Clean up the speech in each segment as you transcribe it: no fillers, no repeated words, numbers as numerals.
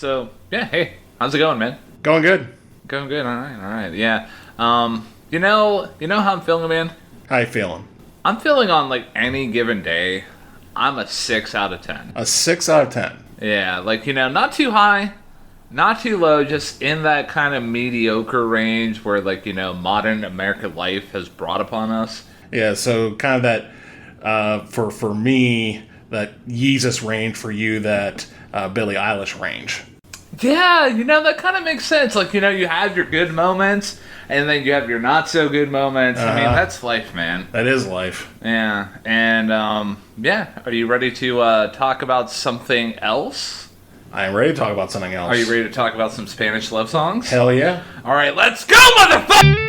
So, yeah, hey, how's it going, man? Going good. Going good, alright, yeah. You know how I'm feeling, man? How you feeling? I'm feeling on, like, any given day, I'm a 6 out of 10. A 6 out of 10. Yeah, like, not too high, not too low, just in that kind of mediocre range where, like, modern American life has brought upon us. Yeah, so kind of that, for me, that Yeezus range, for you, that Billie Eilish range. Yeah, that kind of makes sense. Like, you have your good moments, and then you have your not so good moments. I mean, that's life, man. That is life. Yeah, and, yeah, are you ready to talk about something else? I am ready to talk about something else. Are you ready to talk about some Spanish love songs? Hell yeah. All right, let's go, motherfucker!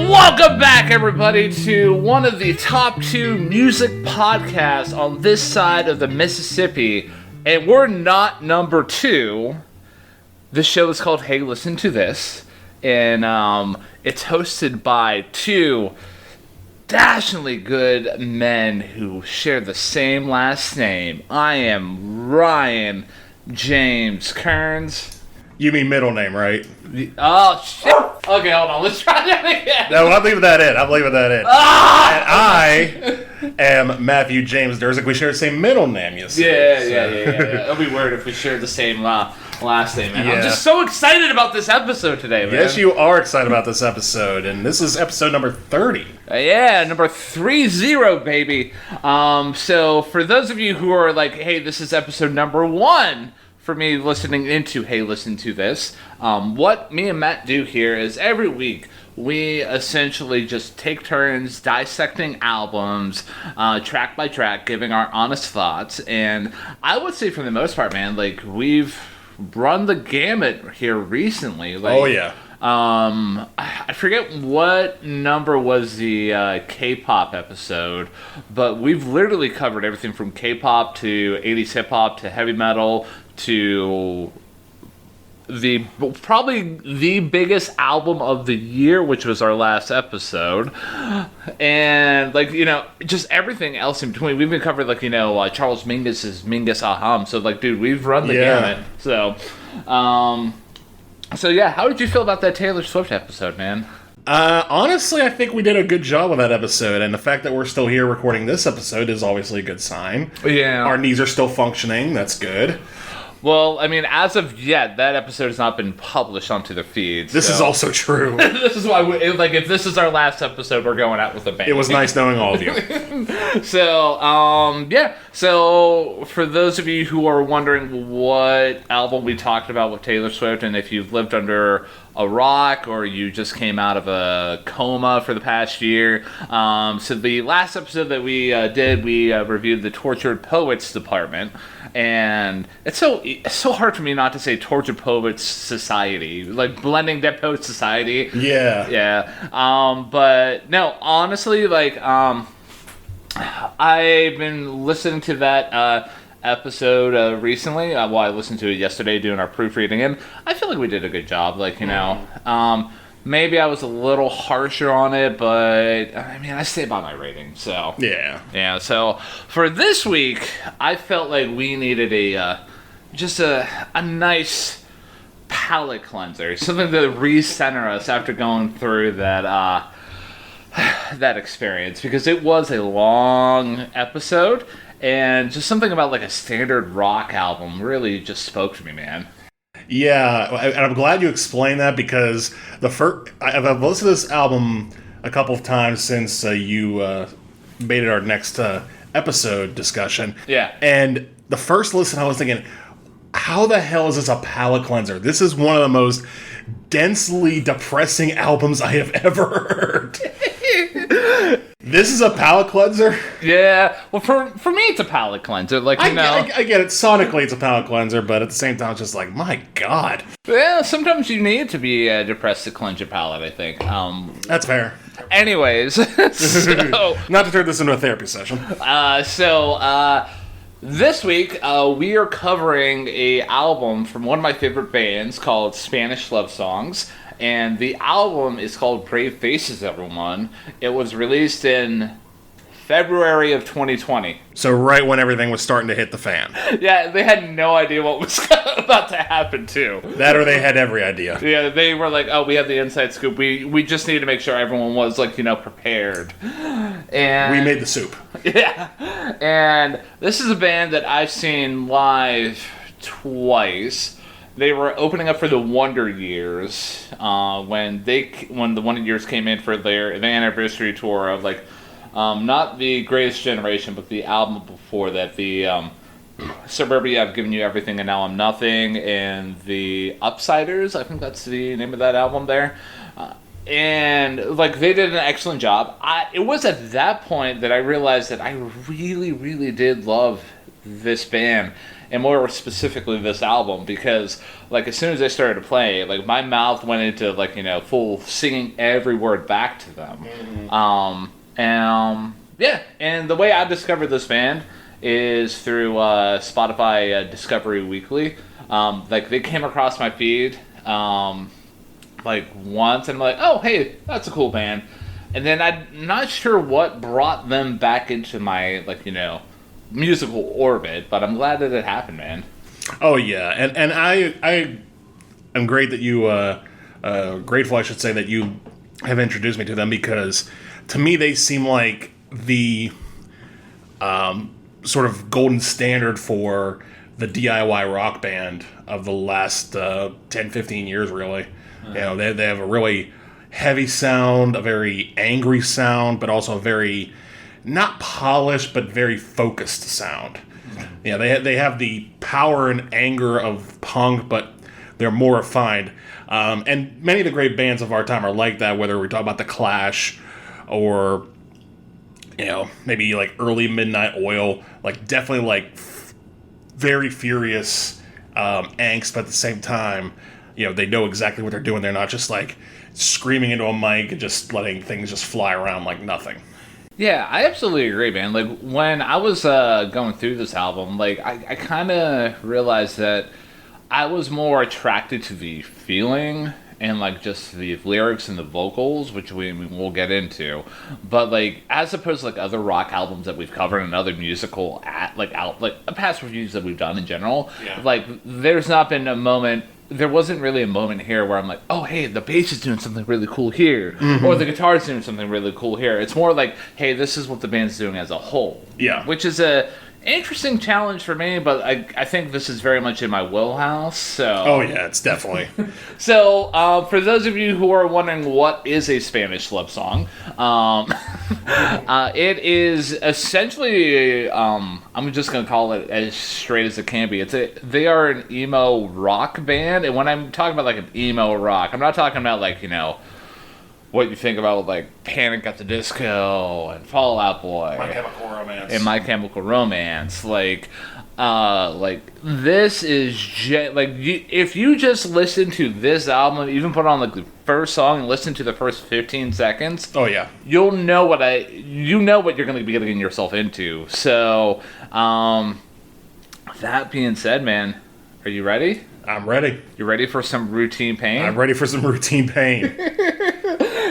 Welcome back, everybody, to one of the top 2 music podcasts on this side of the Mississippi. And we're not number 2. The show is called Hey, Listen to This. And it's hosted by 2 dashingly good men who share the same last name. I am Ryan James Kearns. You mean middle name, right? Oh, shit. Okay, hold on. Let's try that again. No, I'm leaving that in. Ah! And I am Matthew James Durzick. We share the same middle name, you see. Yeah. It'll be weird if we shared the same last name, man. Yeah. I'm just so excited about this episode today, man. Yes, you are excited about this episode, and this is episode number 30. Yeah, number 30, baby. So for those of you who are like, hey, this is episode number 1, for me listening into Hey, Listen to This, what me and Matt do here is every week we essentially just take turns dissecting albums, track by track, giving our honest thoughts. And I would say for the most part, man, like, we've run the gamut here recently. Like, oh, yeah. I forget what number was the K-pop episode, but we've literally covered everything from K-pop to 80s hip-hop to heavy metal to probably the biggest album of the year, which was our last episode, and like just everything else in between. We've been covered like Charles Mingus's Mingus Aham. So like, dude, we've run the gamut. So yeah, how did you feel about that Taylor Swift episode, man? Honestly, I think we did a good job with that episode, and the fact that we're still here recording this episode is obviously a good sign. Yeah. Our knees are still functioning. That's good. Well, I mean, as of yet, that episode has not been published onto the feeds. This is also true. This is why, if this is our last episode, we're going out with a bang. It was nice knowing all of you. So, yeah. So, for those of you who are wondering what album we talked about with Taylor Swift, and if you've lived under a rock or you just came out of a coma for the past year, so the last episode that we did, we reviewed the Tortured Poets Department. And it's so hard for me not to say Tortured Poets Society, like blending Dead Poets Society. Yeah. But no, honestly, like, I've been listening to that episode recently. Well, I listened to it yesterday doing our proofreading, and I feel like we did a good job. Like, maybe I was a little harsher on it, but I mean, I stay by my rating, so. Yeah, so for this week, I felt like we needed a nice palate cleanser, something to recenter us after going through that experience, because it was a long episode, and just something about like a standard rock album really just spoke to me, man. Yeah, and I'm glad you explained that, because I've listened to this album a couple of times since you made it our next episode discussion. Yeah. And the first listen, I was thinking, how the hell is this a palate cleanser? This is one of the most densely depressing albums I have ever heard. This is a palate cleanser? Yeah. Well, for me, it's a palate cleanser. Like, I get it. Sonically, it's a palate cleanser, but at the same time, it's just like, my God. Yeah, sometimes you need to be depressed to cleanse your palate, I think. That's fair. Anyways. So, not to turn this into a therapy session. This week, we are covering a album from one of my favorite bands called Spanish Love Songs. And the album is called Brave Faces, everyone. It was released in February of 2020. So right when everything was starting to hit the fan. Yeah, they had no idea what was about to happen, too. That or they had every idea. Yeah, they were like, oh, we have the inside scoop. We just need to make sure everyone was, like, prepared. And We made the soup. yeah. And this is a band that I've seen live twice. They were opening up for the Wonder Years when the Wonder Years came in for the anniversary tour of, like, not the Greatest Generation, but the album before that, the Suburbia, I've Given You Everything and Now I'm Nothing, and the Upsiders, I think that's the name of that album there. And, like, they did an excellent job. It was at that point that I realized that I really, really did love this band, and more specifically this album, because, like, as soon as I started to play, like, my mouth went into, like, full singing every word back to them. Mm-hmm. And the way I discovered this band is through Spotify Discovery Weekly. Like, they came across my feed like once, and I'm like, oh, hey, that's a cool band. And then I'm not sure what brought them back into my, like, musical orbit, but I'm glad that it happened, man. Oh yeah, and I am great that you grateful, I should say, that you have introduced me to them, because to me they seem like the sort of golden standard for the DIY rock band of the last 10-15 years, really. They have a really heavy sound, a very angry sound, but also a very not polished but very focused sound. They have the power and anger of punk, but they're more refined. And many of the great bands of our time are like that, whether we talk about The Clash or maybe like early Midnight Oil, like definitely like very furious angst, but at the same time, they know exactly what they're doing. They're not just like screaming into a mic and just letting things just fly around like nothing. Yeah, I absolutely agree, man. Like, when I was going through this album, like, I kind of realized that I was more attracted to the feeling and, like, just the lyrics and the vocals, which we'll get into. But, like, as opposed to, like, other rock albums that we've covered and other musical, past reviews that we've done in general, like, there's not been a moment... There wasn't really a moment here where I'm like, oh, hey, the bass is doing something really cool here, or the guitar is doing something really cool here. It's more like, hey, this is what the band's doing as a whole. Yeah. Which is a interesting challenge for me, but I think this is very much in my wheelhouse. So. Oh, yeah, it's definitely. So, for those of you who are wondering what is a Spanish love song, it is essentially, I'm just going to call it as straight as it can be. They are an emo rock band, and when I'm talking about, like, an emo rock, I'm not talking about, like, what you think about with, like, Panic at the Disco and Fall Out Boy. My Chemical Romance. And My Chemical Romance. Like this is if you just listen to this album, even put on, like, the first song and listen to the first 15 seconds. Oh yeah, you'll know what you're going to be getting yourself into. So, that being said, man, are you ready? I'm ready. You ready for some routine pain? I'm ready for some routine pain.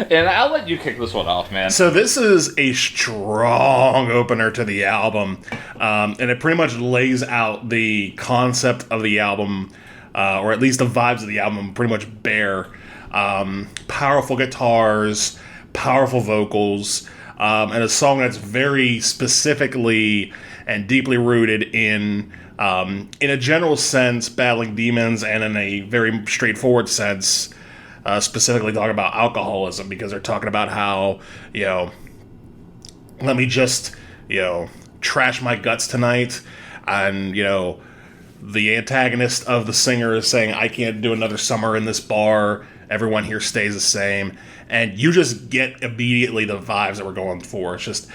And I'll let you kick this one off, man. So this is a strong opener to the album, and it pretty much lays out the concept of the album, or at least the vibes of the album pretty much bare. Powerful guitars, powerful vocals, and a song that's very specifically and deeply rooted in a general sense, battling demons, and in a very straightforward sense, specifically talking about alcoholism, because they're talking about how, let me just, trash my guts tonight. And, the antagonist of the singer is saying, I can't do another summer in this bar. Everyone here stays the same. And you just get immediately the vibes that we're going for. It's just,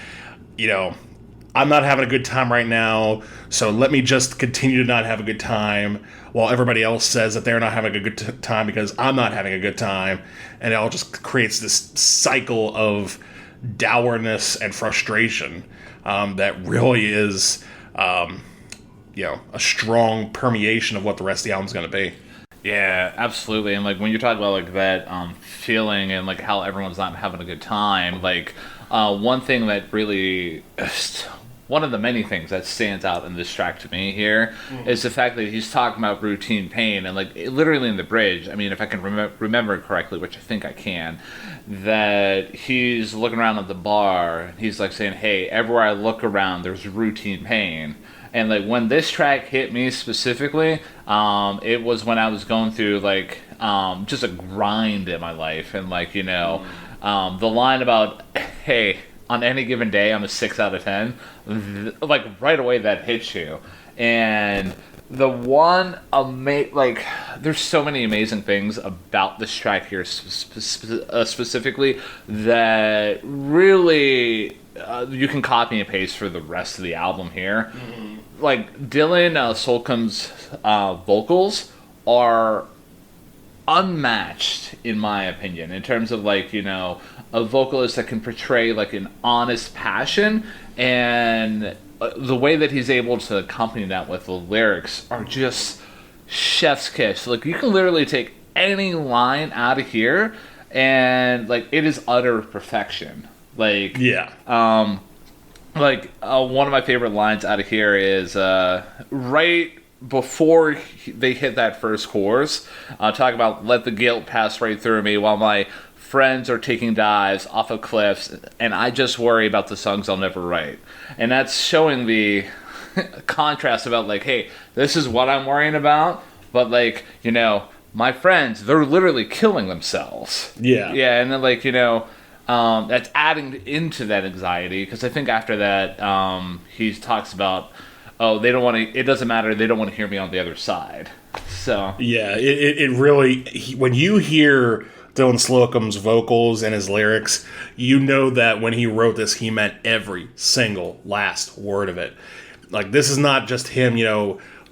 I'm not having a good time right now, so let me just continue to not have a good time while everybody else says that they're not having a good time because I'm not having a good time. And it all just creates this cycle of dourness and frustration that really is, a strong permeation of what the rest of the album's going to be. Yeah, absolutely. And, like, when you're talking about, like, that feeling and, like, how everyone's not having a good time, like, one thing that really, one of the many things that stands out in this track to me here is the fact that he's talking about routine pain, and like literally in the bridge, I mean, if I can remember correctly, which I think I can, that he's looking around at the bar, and he's like saying, hey, everywhere I look around, there's routine pain. And like when this track hit me specifically, it was when I was going through like just a grind in my life, and like the line about, hey, on any given day I'm a 6 out of 10, like right away that hits you. And the one like there's so many amazing things about this track here specifically that really you can copy and paste for the rest of the album here. Like Dylan Slocum's vocals are unmatched in my opinion in terms of like a vocalist that can portray like an honest passion, and the way that he's able to accompany that with the lyrics are just chef's kiss. Like you can literally take any line out of here and like it is utter perfection. Like one of my favorite lines out of here is right before they hit that first chorus, talk about let the guilt pass right through me while my friends are taking dives off of cliffs, and I just worry about the songs I'll never write. And that's showing the contrast about like, hey, this is what I'm worrying about, but like, my friends, they're literally killing themselves. Yeah, and then like, that's adding into that anxiety, because I think after that, he talks about, oh, they don't want to, it doesn't matter, they don't want to hear me on the other side. So yeah, it really, when you hear Dylan Slocum's vocals and his lyrics, you know that when he wrote this, he meant every single last word of it. Like, this is not just him,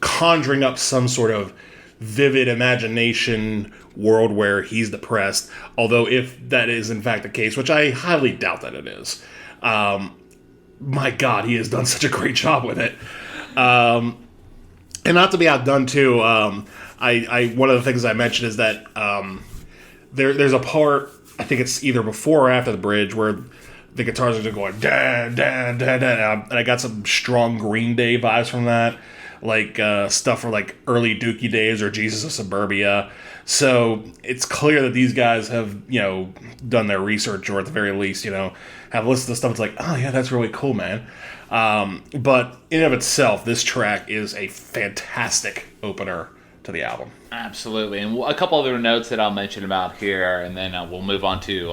conjuring up some sort of vivid imagination world where he's depressed, although if that is in fact the case, which I highly doubt that it is, my God, he has done such a great job with it. And not to be outdone too, I one of the things I mentioned is that there's a part, I think it's either before or after the bridge, where the guitars are just going da da da da, and I got some strong Green Day vibes from that, like stuff from like early Dookie days or Jesus of Suburbia. So it's clear that these guys have done their research, or at the very least have listened to stuff. It's like, oh yeah, that's really cool, man. But in and of itself, this track is a fantastic opener to the album. Absolutely. And a couple other notes that I'll mention about here, and then we'll move on to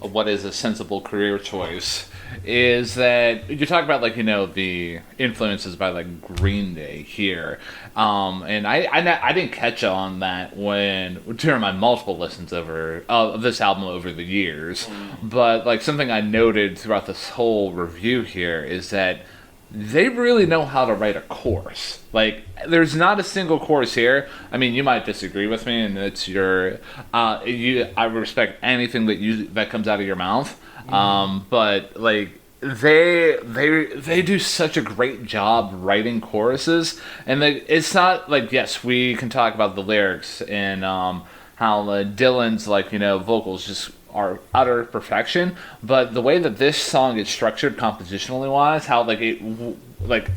what is a sensible career choice, is that you talk about like the influences by like Green Day here, and I didn't catch on that during my multiple listens of this album over the years, but like something I noted throughout this whole review here is that they really know how to write a chorus. Like, there's not a single chorus here. I mean, you might disagree with me, and it's your. I respect anything that comes out of your mouth. But like, they do such a great job writing choruses, and it's not like, yes, we can talk about the lyrics and how Dylan's like vocals just are utter perfection, but the way that this song is structured compositionally wise, how like it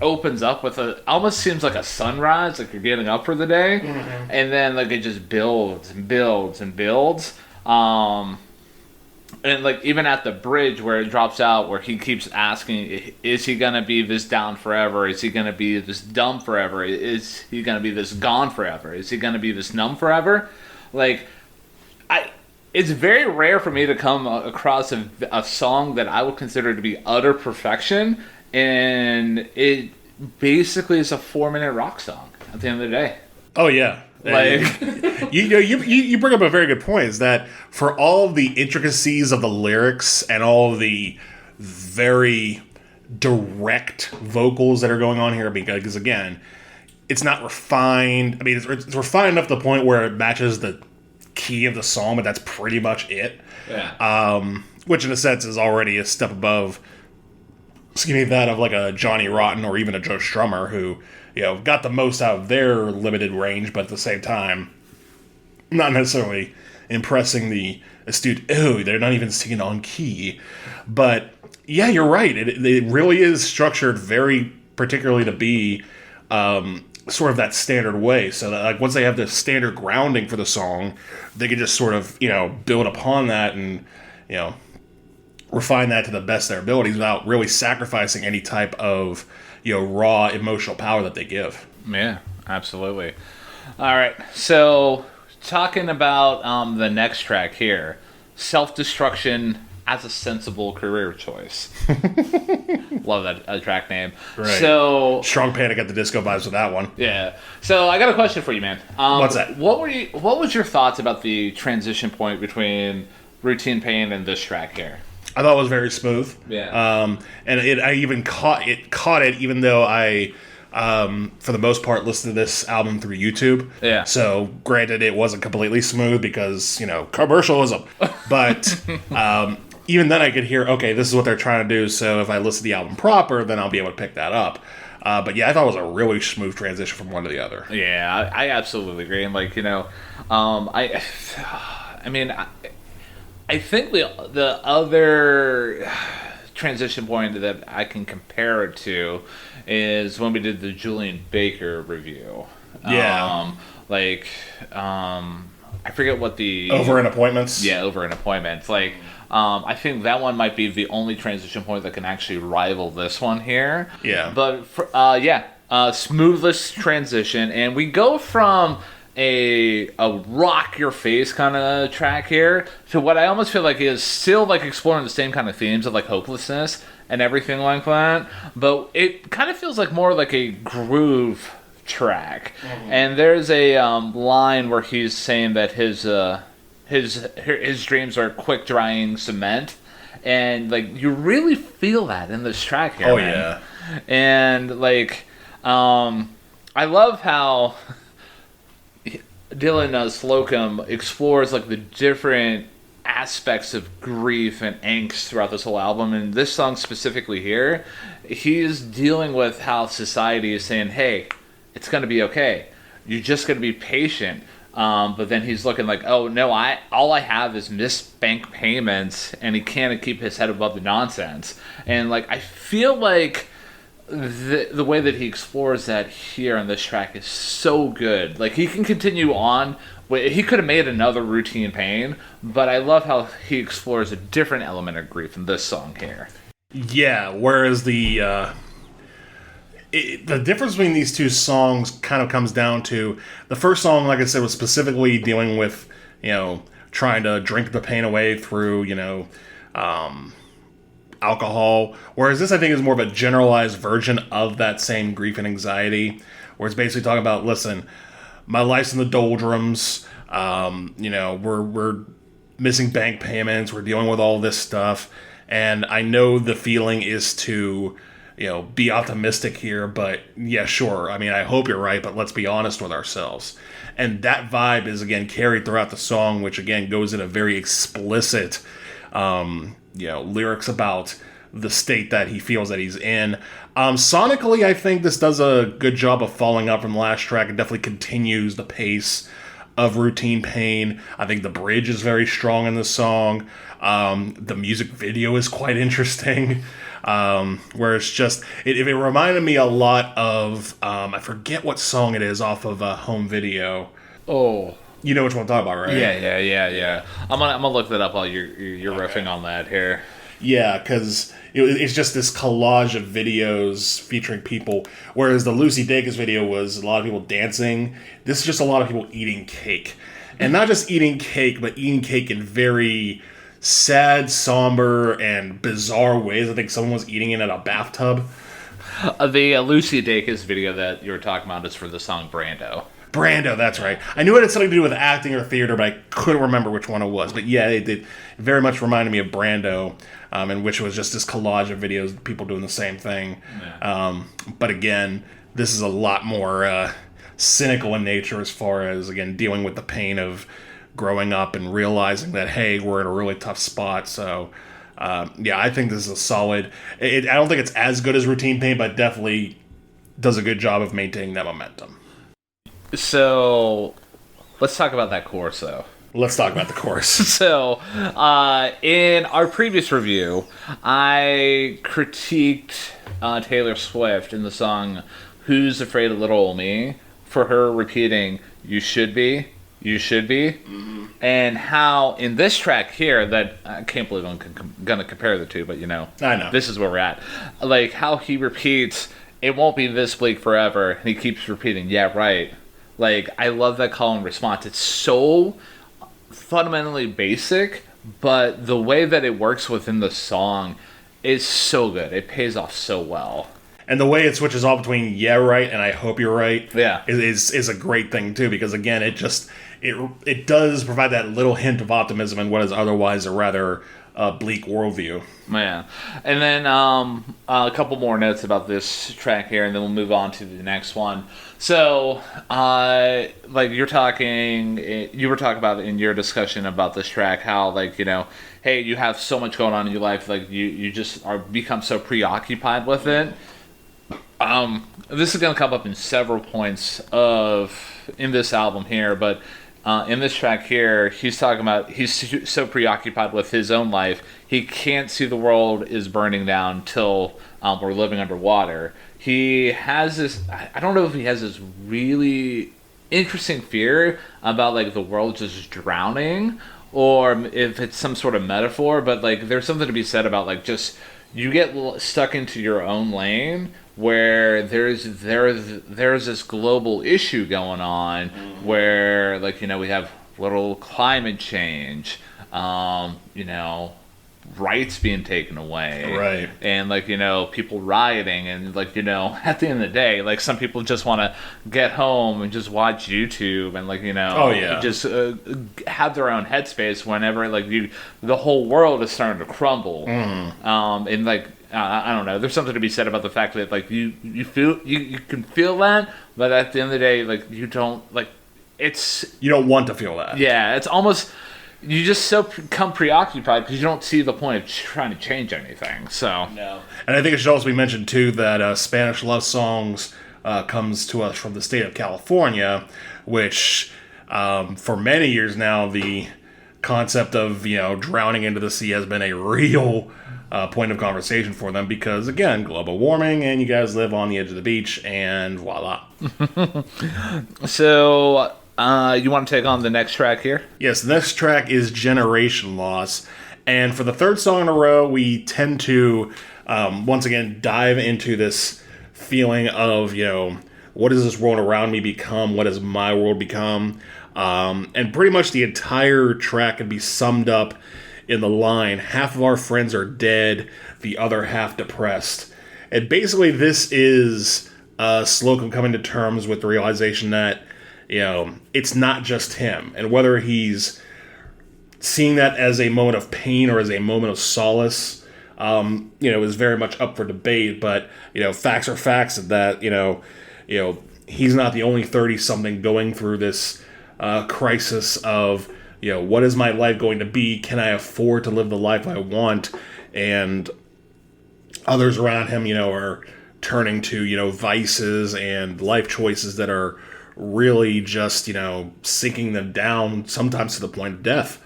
opens up with almost seems like a sunrise, like you're getting up for the day, and then like it just builds and builds and builds, and like even at the bridge where it drops out, where he keeps asking, is he gonna be this down forever, is he gonna be this dumb forever, is he gonna be this gone forever, is he gonna be this numb forever, like it's very rare for me to come across a song that I would consider to be utter perfection, and it basically is a 4-minute rock song at the end of the day. Oh yeah, like you bring up a very good point. Is that for all the intricacies of the lyrics and all the very direct vocals that are going on here, because again, it's not refined. I mean, it's refined enough to the point where it matches the key of the song, but that's pretty much it. Yeah. Which in a sense is already a step above, that of like a Johnny Rotten or even a Joe Strummer, who got the most out of their limited range, but at the same time not necessarily impressing the astute, oh, they're not even singing on key. But yeah, you're right. It really is structured very particularly to be sort of that standard way. So that, like, once they have the standard grounding for the song, they can just sort of, build upon that and, refine that to the best of their abilities without really sacrificing any type of, raw emotional power that they give. Yeah, absolutely. All right, so talking about the next track here, Self-Destruction as a Sensible Career Choice. Love that track name. Right. So strong Panic at the Disco vibes with that one. Yeah. So I got a question for you, man. What's that? What was your thoughts about the transition point between Routine Pain and this track here? I thought it was very smooth. Yeah. And I even caught it, even though I, for the most part, listened to this album through YouTube. Yeah. So, granted, it wasn't completely smooth because, commercialism. But even then I could hear, okay, this is what they're trying to do, so if I listen to the album proper, then I'll be able to pick that up. But yeah, I thought it was a really smooth transition from one to the other. Yeah, I absolutely agree. And, I think the other transition point that I can compare it to is when we did the Julian Baker review. Yeah. I forget what the... Over in Appointments? Yeah, Over in Appointments. I think that one might be the only transition point that can actually rival this one here. Yeah. But, smoothest transition. And we go from a rock your face kind of track here to what I almost feel like is still exploring the same kind of themes of hopelessness and everything like that, but it kind of feels more like a groove track. Mm-hmm. And there's a line where he's saying that his dreams are quick drying cement, and you really feel that in this track here. Oh, man. yeah. And I love how Dylan Slocum explores the different aspects of grief and angst throughout this whole album. And this song specifically here, he's dealing with how society is saying, hey, it's going to be okay. You're just going to be patient. But then he's looking oh no, all I have is missed bank payments, and he can't keep his head above the nonsense. And I feel the way that he explores that here on this track is so good. He can continue on. He could have made another Routine Pain, but I love how he explores a different element of grief in this song here. Yeah, whereas the difference between these two songs kind of comes down to the first song, like I said, was specifically dealing with, trying to drink the pain away through, alcohol, whereas this I think is more of a generalized version of that same grief and anxiety, where it's basically talking about, listen, my life's in the doldrums, we're missing bank payments, we're dealing with all this stuff, and I know the feeling is to, be optimistic here, but yeah, sure, I hope you're right, but let's be honest with ourselves. And that vibe is, again, carried throughout the song, which, again, goes in a very explicit lyrics about the state that he feels that he's in. Sonically, I think this does a good job of following up from the last track and definitely continues the pace of Routine Pain. I think the bridge is very strong in the song. The music video is quite interesting. Where it's just, it reminded me a lot of, I forget what song it is off of Home Video. Oh. You know which one I'm talking about, right? Yeah. I'm gonna look that up while you're riffing on that here. Yeah, because it's just this collage of videos featuring people, whereas the Lucy Dacus video was a lot of people dancing. This is just a lot of people eating cake. And not just eating cake, but eating cake in very sad, somber, and bizarre ways. I think someone was eating it in a bathtub. The Lucy Dacus video that you were talking about is for the song Brando. Brando, that's right. I knew it had something to do with acting or theater, but I couldn't remember which one it was. But yeah, it very much reminded me of Brando, in which was just this collage of videos, people doing the same thing. Yeah. But again, this is a lot more cynical in nature as far as, again, dealing with the pain of growing up and realizing that, hey, we're in a really tough spot. So, yeah, I think this is a solid... I don't think it's as good as Routine Pain, but definitely does a good job of maintaining that momentum. So, let's talk about that chorus, though. Let's talk about the chorus. So, in our previous review, I critiqued Taylor Swift in the song "Who's Afraid of Little Ol' Me" for her repeating "You should be, you should be," and how in this track here that I can't believe I'm gonna compare the two, but I know this is where we're at. Like how he repeats, "It won't be this bleak forever," and he keeps repeating, "Yeah, right." Like I love that call and response. It's so fundamentally basic, but the way that it works within the song is so good. It pays off so well. And the way it switches off between "yeah, right" and "I hope you're right" Yeah. is a great thing too, because again, it does provide that little hint of optimism in what is otherwise a rather bleak worldview. Yeah. And then a couple more notes about this track here, and then we'll move on to the next one. So, like you were talking about in your discussion about this track, how like, hey, you have so much going on in your life, like you just become so preoccupied with it. This is going to come up in several points in this album here, but in this track here, he's talking about he's so preoccupied with his own life, he can't see the world is burning down till we're living underwater. He has this, I don't know if he has this really interesting fear about like the world just drowning, or if it's some sort of metaphor, but like there's something to be said about like just you get stuck into your own lane where there's this global issue going on where like we have little climate change, rights being taken away, Right. and like people rioting, and like at the end of the day, like some people just want to get home and just watch YouTube and like just have their own headspace whenever like the whole world is starting to crumble. And like I don't know, there's something to be said about the fact that like you feel you can feel that, but at the end of the day, like you don't like you don't want to feel that. Yeah, it's almost you just so become preoccupied because you don't see the point of trying to change anything. So No. And I think it should also be mentioned too that Spanish Love Songs comes to us from the state of California, which for many years now the concept of drowning into the sea has been a real point of conversation for them, because again, global warming, and you guys live on the edge of the beach, and voila. So you want to take on the next track here? Yes, the next track is Generation Loss. And for the third song in a row, we tend to, once again, dive into this feeling of, what does this world around me become? What does my world become? And pretty much the entire track can be summed up in the line, half of our friends are dead, the other half depressed. And basically this is Slocum coming to terms with the realization that, it's not just him. And whether he's seeing that as a moment of pain or as a moment of solace, is very much up for debate. But, facts are facts that, he's not the only 30-something going through this crisis of, what is my life going to be? Can I afford to live the life I want? And others around him, are turning to, vices and life choices that are really just, sinking them down, sometimes to the point of death.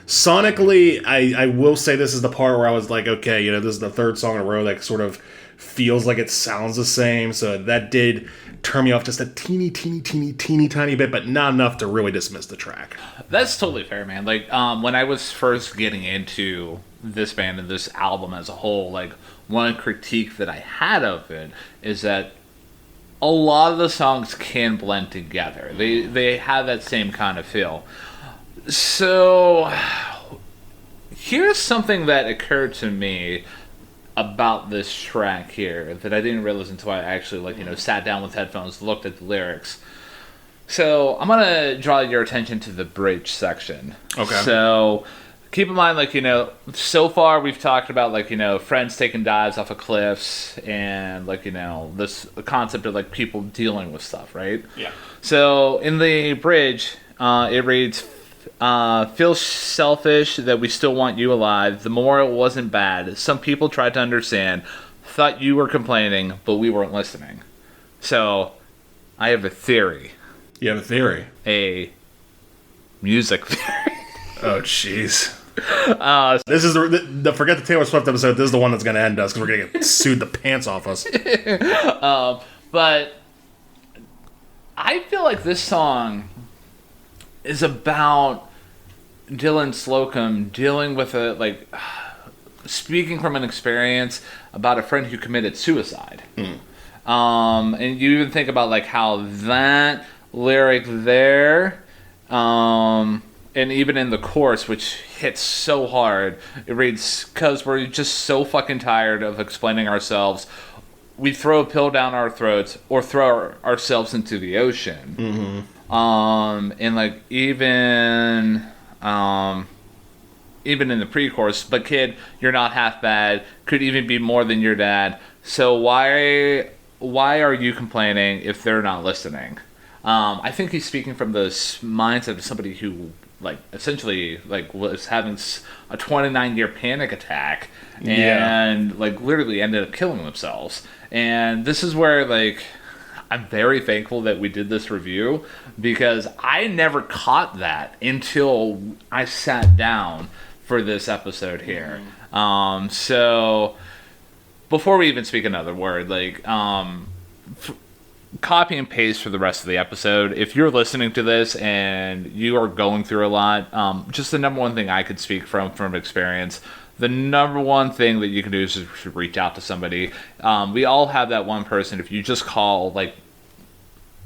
Sonically, I will say this is the part where I was like, okay, this is the third song in a row that sort of feels like it sounds the same, so that did turn me off just a teeny tiny bit, but not enough to really dismiss the track. That's totally fair, man. Like, when I was first getting into this band and this album as a whole, like, one critique that I had of it is that a lot of the songs can blend together. They have that same kind of feel. So, here's something that occurred to me about this track here that I didn't realize until I actually sat down with headphones, looked at the lyrics. So I'm gonna draw your attention to the bridge section. Okay. So keep in mind, so far we've talked about friends taking dives off of cliffs and this concept of people dealing with stuff, right? Yeah. So in the bridge, it reads, feel selfish that we still want you alive. The moral wasn't bad. Some people tried to understand, thought you were complaining, but we weren't listening. So, I have a theory. You have a theory? A music. Oh, jeez. This is forget the Taylor Swift episode. This is the one that's going to end us because we're going to get sued the pants off us. But I feel like this song is about Dylan Slocum dealing with speaking from an experience about a friend who committed suicide. And you even think about how that lyric there, and even in the chorus, which hits so hard, it reads, "'Cause we're just so fucking tired of explaining ourselves, we throw a pill down our throats or throw ourselves into the ocean." And even in the pre-chorus, "But kid, you're not half bad, could even be more than your dad, so why are you complaining if they're not listening?" I think he's speaking from the mindset of somebody who essentially was having a 29-year panic attack and literally ended up killing themselves. And this is where I'm very thankful that we did this review, because I never caught that until I sat down for this episode here. So before we even speak another word, copy and paste for the rest of the episode. If you're listening to this and you are going through a lot, just the number one thing I could speak from experience, the number one thing that you can do is just reach out to somebody. We all have that one person. If you just call,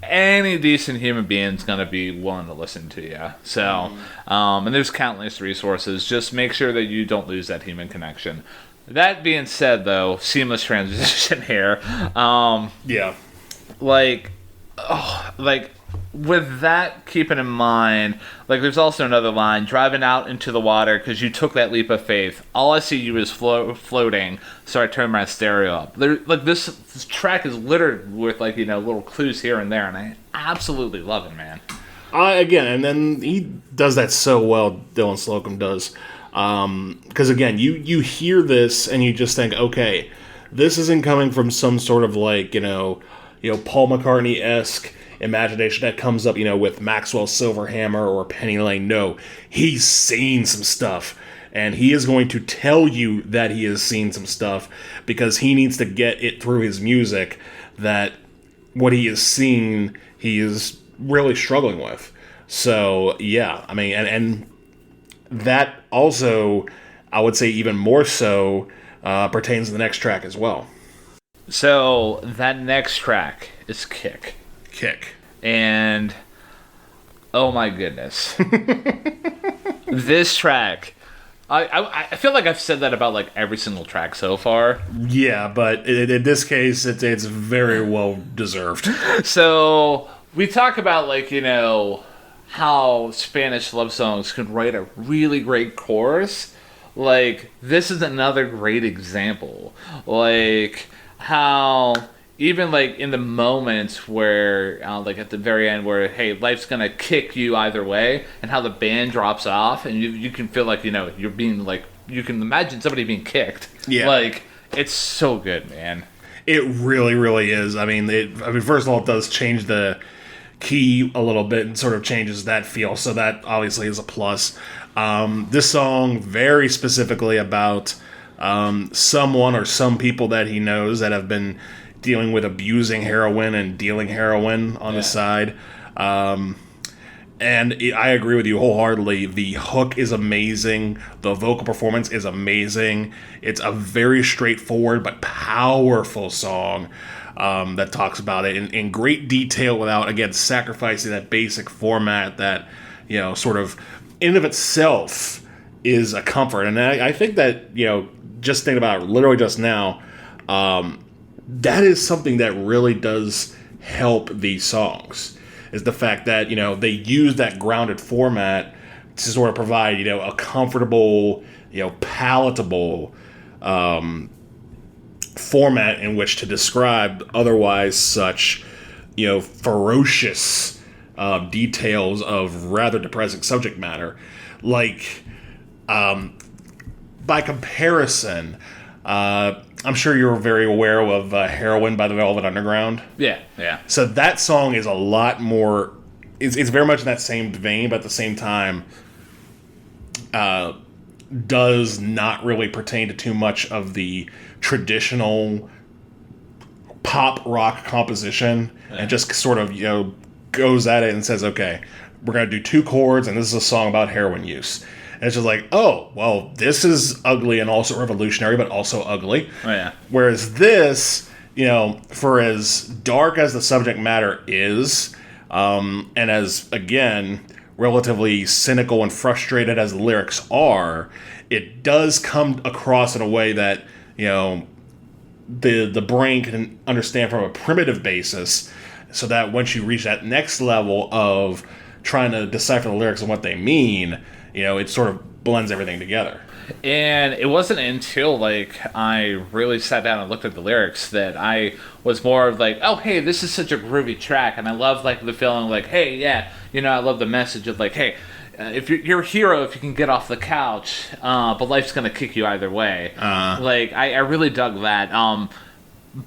any decent human being's going to be willing to listen to you. So, and there's countless resources. Just make sure that you don't lose that human connection. That being said, though, seamless transition here. With that keeping in mind, there's also another line, "Driving out into the water because you took that leap of faith. All I see you is floating, so I turned my stereo up." This track is littered with little clues here and there, and I absolutely love it, man. Again, and then he does that so well. Dylan Slocum does, because again, you hear this and you just think, okay, this isn't coming from some sort of Paul McCartney-esque imagination that comes up, with Maxwell's Silver Hammer or Penny Lane. No, he's seen some stuff, and he is going to tell you that he has seen some stuff because he needs to get it through his music that what he has seen, he is really struggling with. So, yeah, I mean, and that also, I would say even more so, pertains to the next track as well. So, that next track is Kick. And oh my goodness. This track, I feel like I've said that about every single track so far. Yeah, but in this case, it's very well deserved. So we talk about how Spanish love songs can write a really great chorus. This is another great example. How even in the moments where at the very end where, hey, life's gonna kick you either way, and how the band drops off and you can feel you're being you can imagine somebody being kicked. Yeah. It's so good, man. It really, really is. I mean, first of all, it does change the key a little bit and sort of changes that feel, so that obviously is a plus. This song very specifically about someone or some people that he knows that have been dealing with abusing heroin and dealing heroin on the side. And I agree with you wholeheartedly. The hook is amazing. The vocal performance is amazing. It's a very straightforward but powerful song that talks about it in great detail without, again, sacrificing that basic format that, sort of in and of itself is a comfort. And I think that, just thinking about it literally just now, that is something that really does help these songs, is the fact that, they use that grounded format to sort of provide, a comfortable, palatable format in which to describe otherwise such, ferocious details of rather depressing subject matter. By comparison, I'm sure you're very aware of Heroin by the Velvet Underground. Yeah. So that song is a lot more it's very much in that same vein, but at the same time, does not really pertain to too much of the traditional pop rock composition, and just sort of, goes at it and says, okay, we're going to do 2 chords, and this is a song about heroin use. And it's just like, oh, well, this is ugly and also revolutionary, but also ugly. Oh, yeah. Whereas this, for as dark as the subject matter is, and as, again, relatively cynical and frustrated as the lyrics are, it does come across in a way that, the brain can understand from a primitive basis, so that once you reach that next level of trying to decipher the lyrics and what they mean, it sort of blends everything together. And it wasn't until, I really sat down and looked at the lyrics that I was more of oh, hey, this is such a groovy track, and I love, the feeling, hey, yeah, I love the message of, hey, if you're a hero if you can get off the couch, but life's gonna kick you either way. I really dug that.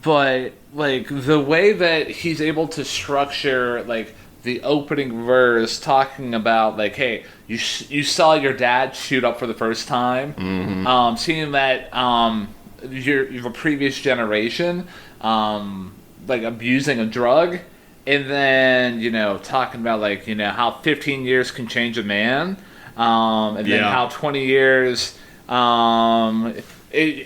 But, the way that he's able to structure, the opening verse talking about, hey, you saw your dad shoot up for the first time. Mm-hmm. Seeing that your previous generation, abusing a drug, and then, talking about, how 15 years can change a man, and then how 20 years...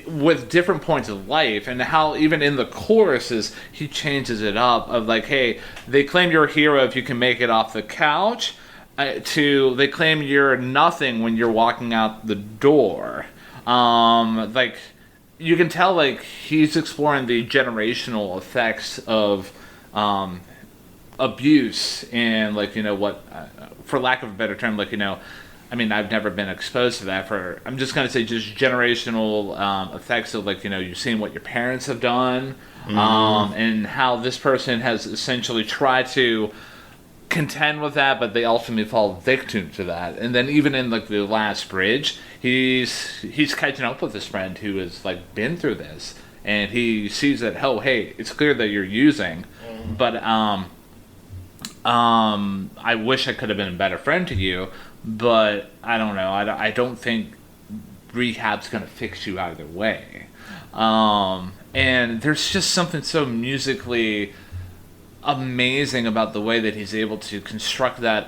with different points of life, and how even in the choruses he changes it up of hey, they claim you're a hero if you can make it off the couch, to they claim you're nothing when you're walking out the door. You can tell he's exploring the generational effects of abuse, and what, for lack of a better term, I mean, I've never been exposed to that. I'm just going to say just generational effects of, you've seen what your parents have done, and how this person has essentially tried to contend with that, but they ultimately fall victim to that. And then even in, the last bridge, he's catching up with his friend who has, been through this. And he sees that, oh, hey, it's clear that you're using, but I wish I could have been a better friend to you. But I don't know. I don't think rehab's going to fix you either way. And there's just something so musically amazing about the way that he's able to construct that,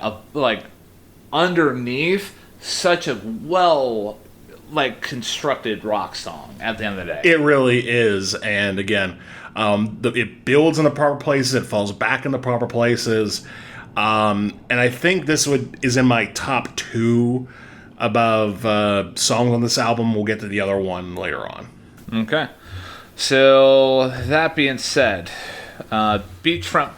underneath such a constructed rock song at the end of the day. It really is. And again, it builds in the proper places. It falls back in the proper places. And I think this is in my top 2 above songs on this album. We'll get to the other one later on. Okay. So, that being said, Beachfront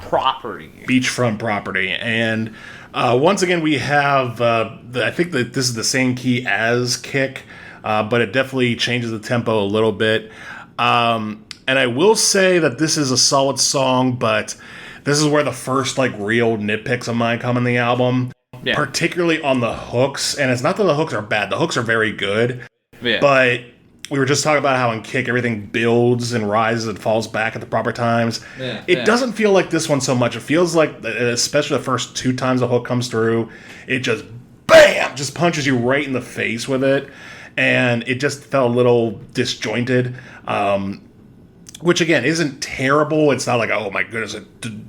Property. Beachfront Property. And once again, we have, I think that this is the same key as Kick, but it definitely changes the tempo a little bit. And I will say that this is a solid song, but... this is where the first, real nitpicks of mine come in the album. Yeah. Particularly on the hooks. And it's not that the hooks are bad. The hooks are very good. Yeah. But we were just talking about how in Kick, everything builds and rises and falls back at the proper times. Yeah. It doesn't feel like this one so much. It feels like, especially the first 2 times the hook comes through, it just, bam, just punches you right in the face with it. And it just felt a little disjointed. Which, again, isn't terrible. It's not oh, my goodness, it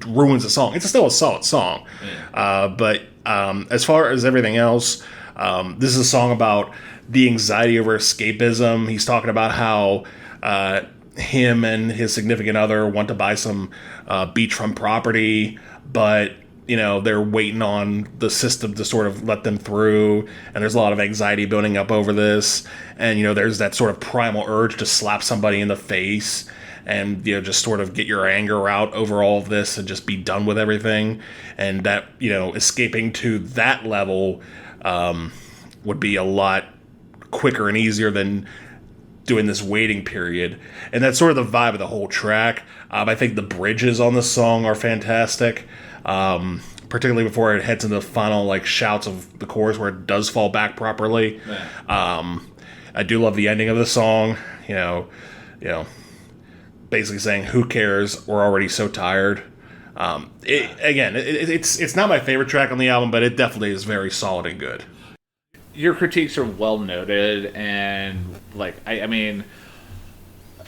ruins the song. It's still a solid song. Yeah. But as far as everything else, this is a song about the anxiety over escapism. He's talking about how him and his significant other want to buy some beachfront property, but, they're waiting on the system to sort of let them through. And there's a lot of anxiety building up over this. And, there's that sort of primal urge to slap somebody in the face. And, just sort of get your anger out over all of this and just be done with everything. And that, escaping to that level would be a lot quicker and easier than doing this waiting period. And that's sort of the vibe of the whole track. I think the bridges on this song are fantastic, particularly before it heads into the final, shouts of the chorus where it does fall back properly. Yeah. I do love the ending of the song, basically saying, who cares, we're already so tired. It's not my favorite track on the album, but it definitely is very solid and good. Your critiques are well noted, and like I mean,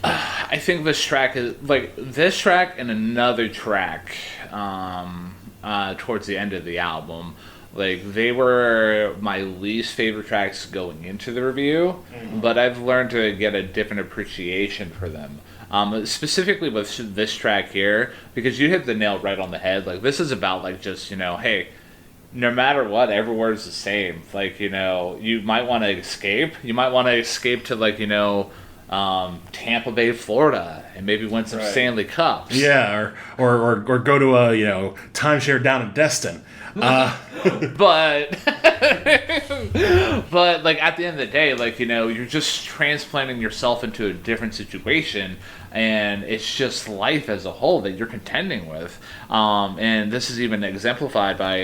I think this track is like this track and another track towards the end of the album. Like, they were my least favorite tracks going into the review, but I've learned to get a different appreciation for them. Specifically with this track here, because you hit the nail right on the head. Like, this is about, like, just, hey, no matter what, everywhere's the same. Like, you might want to escape. You might want to escape to, like, Tampa Bay, Florida, and maybe win some Stanley Cups. Yeah, or go to a timeshare down in Destin. But like at the end of the day, like you're just transplanting yourself into a different situation, and it's just life as a whole that you're contending with. And this is even exemplified by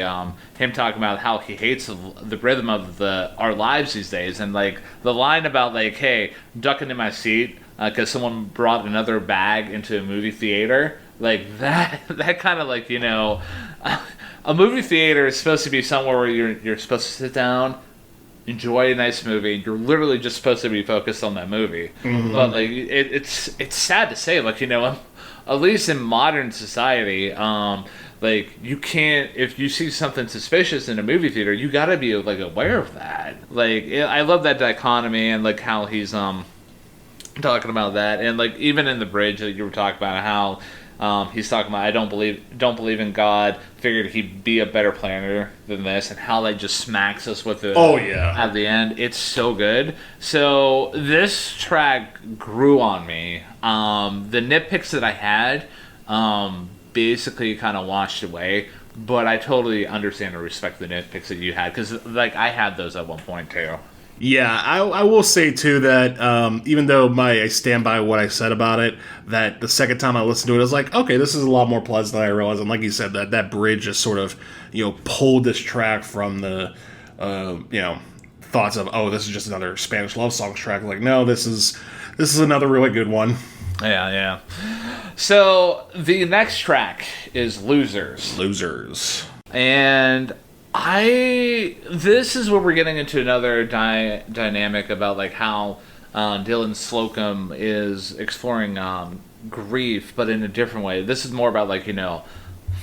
him talking about how he hates the rhythm of our lives these days, and like the line about like, hey, I'm ducking in my seat because someone brought another bag into a movie theater. Like that kind of like a movie theater is supposed to be somewhere where you're supposed to sit down, enjoy a nice movie. You're literally just supposed to be focused on that movie. Mm-hmm. But like it's sad to say, like at least in modern society, like you can't, if you see something suspicious in a movie theater, you gotta be like aware of that. Like I love that dichotomy and like how he's talking about that, and like even in the bridge that you were talking about how. He's talking about I don't believe in God. Figured he'd be a better planner than this, and how that just smacks us with it. Oh yeah! At the end, it's so good. So this track grew on me. The nitpicks that I had, basically kind of washed away. But I totally understand and respect the nitpicks that you had, because like I had those at one point too. Yeah, I will say too that even though I stand by what I said about it, that the second time I listened to it, I was like, okay, this is a lot more pleasant than I realized. And like you said, that bridge just sort of pulled this track from the thoughts of, oh, this is just another Spanish love songs track. Like, no, this is another really good one. Yeah. So the next track is Losers. Losers. And this is where we're getting into another dynamic about like how Dylan Slocum is exploring grief, but in a different way. This is more about like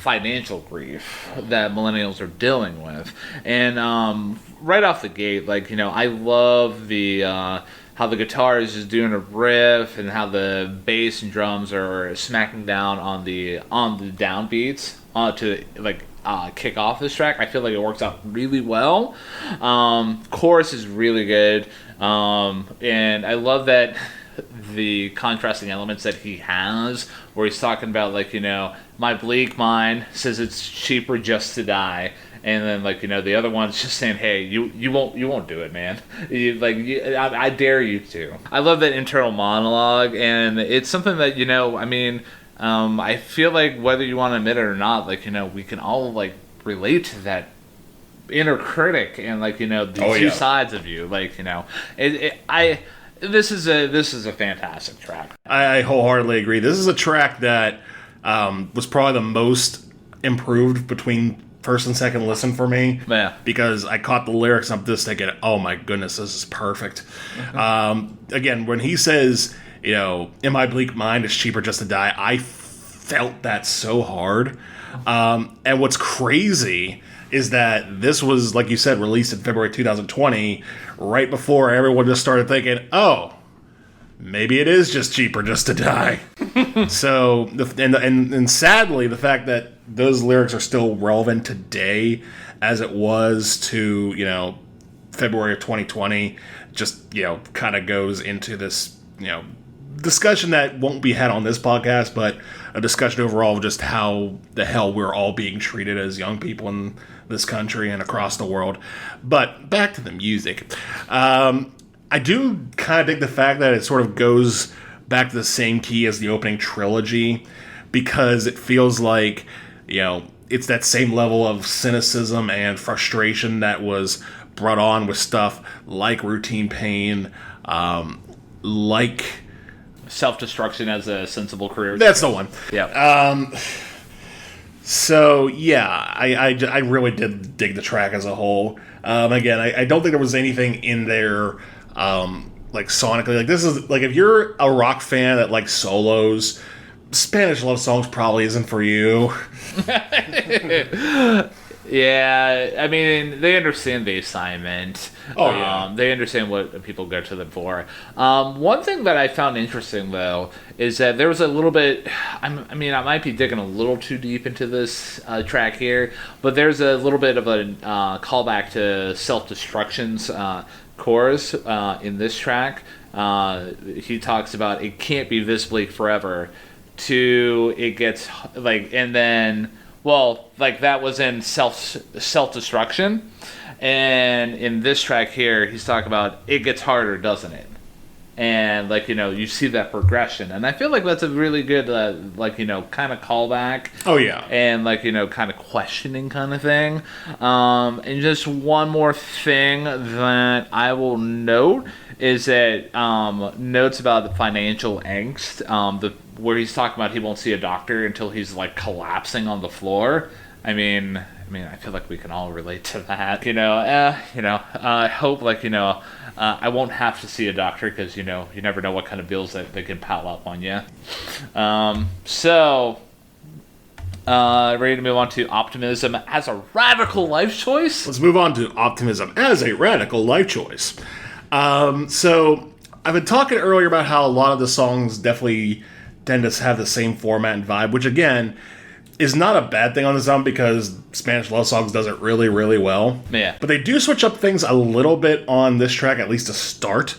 financial grief that millennials are dealing with, and right off the gate, like I love the how the guitar is just doing a riff, and how the bass and drums are smacking down on the downbeats to like. Kick off this track. I feel like it works out really well. Chorus is really good, and I love that the contrasting elements that he has, where he's talking about like my bleak mind says it's cheaper just to die, and then like the other one's just saying, hey, you won't do it, man. I dare you to. I love that internal monologue, and it's something that I mean. I feel like whether you want to admit it or not, like we can all like relate to that inner critic and like the two sides of you. Like this is a fantastic track. I wholeheartedly agree. This is a track that was probably the most improved between first and second listen for me. Yeah. Because I caught the lyrics and I'm just thinking, oh my goodness, this is perfect. Again, when he says, in my bleak mind, it's cheaper just to die, I felt that so hard. And what's crazy is that this was, like you said, released in February 2020, right before everyone just started thinking, oh, maybe it is just cheaper just to die. So, and sadly, the fact that those lyrics are still relevant today as it was to, February of 2020, just, kind of goes into this, discussion that won't be had on this podcast, but a discussion overall of just how the hell we're all being treated as young people in this country and across the world. But back to the music. I do kind of dig the fact that it sort of goes back to the same key as the opening trilogy, because it feels like, it's that same level of cynicism and frustration that was brought on with stuff like Routine Pain, like Self-Destruction as a Sensible Career. That's the one. Yeah. So yeah, I really did dig the track as a whole. Again, I don't think there was anything in there like sonically. Like this is like if you're a rock fan that likes solos, Spanish love songs probably isn't for you. Yeah, I mean, they understand the assignment. Oh, yeah. They understand what people go to them for. One thing that I found interesting, though, is that there was a little bit. I mean, I might be digging a little too deep into this track here, but there's a little bit of a callback to Self Destruction's chorus in this track. He talks about it can't be this bleak forever. To it gets like, and then. Well, like that was in self-destruction, and in this track here, he's talking about it gets harder, doesn't it? And like you see that progression, and I feel like that's a really good kind of callback. Oh yeah, and kind of questioning kind of thing. And just one more thing that I will note is that notes about the financial angst. Where he's talking about he won't see a doctor until he's like collapsing on the floor. I mean, I feel like we can all relate to that. I hope I won't have to see a doctor because you never know what kind of bills that they can pile up on you. Ready to move on to Optimism as a radical life choice? Let's move on to Optimism as a radical life choice. So I've been talking earlier about how a lot of the songs definitely tend to have the same format and vibe, which again is not a bad thing on this album because Spanish love songs does it really, really well. Yeah. But they do switch up things a little bit on this track, at least to start,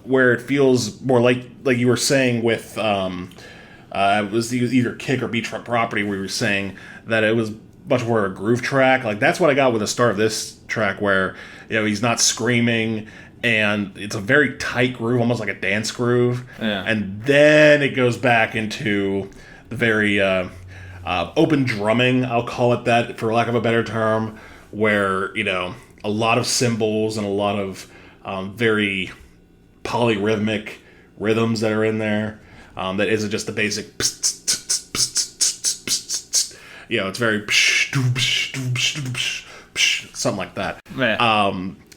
where it feels more like you were saying with it was either Kick or Beachfront Property, where you were saying that it was much more a groove track. Like that's what I got with the start of this track, where he's not screaming. And it's a very tight groove, almost like a dance groove. Yeah. And then it goes back into the very open drumming, I'll call it that, for lack of a better term, where, a lot of cymbals and a lot of very polyrhythmic rhythms that are in there. That isn't just the basic... it's very... something like that. Yeah.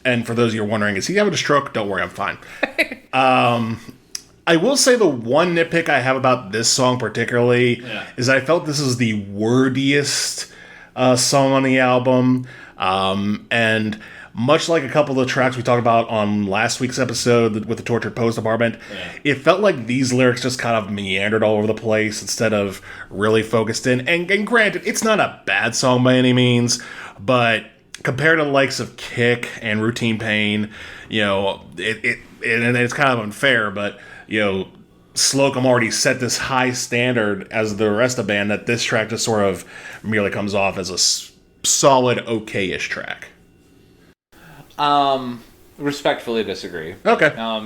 And for those of you who are wondering, is he having a stroke? Don't worry, I'm fine. I will say the one nitpick I have about this song particularly is I felt this is the wordiest song on the album. And much like a couple of the tracks we talked about on last week's episode with the Tortured Pose Department, it felt like these lyrics just kind of meandered all over the place instead of really focused in. And granted, it's not a bad song by any means, but... compared to the likes of Kick and Routine Pain, it's kind of unfair, but, Slocum already set this high standard as the rest of the band that this track just sort of merely comes off as a solid, okay-ish track. Respectfully disagree. Okay. I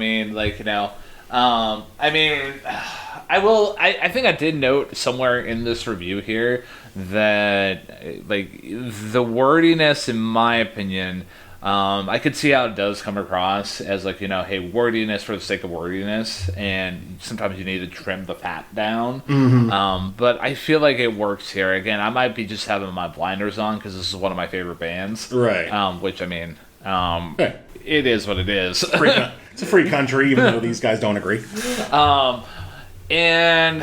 think I did note somewhere in this review here that the wordiness, in my opinion, I could see how it does come across as hey, wordiness for the sake of wordiness, and sometimes you need to trim the fat down. Mm-hmm. But I feel like it works here. Again, I might be just having my blinders on because this is one of my favorite bands. Right. Hey. It is what it is. It's a free country, even though these guys don't agree. And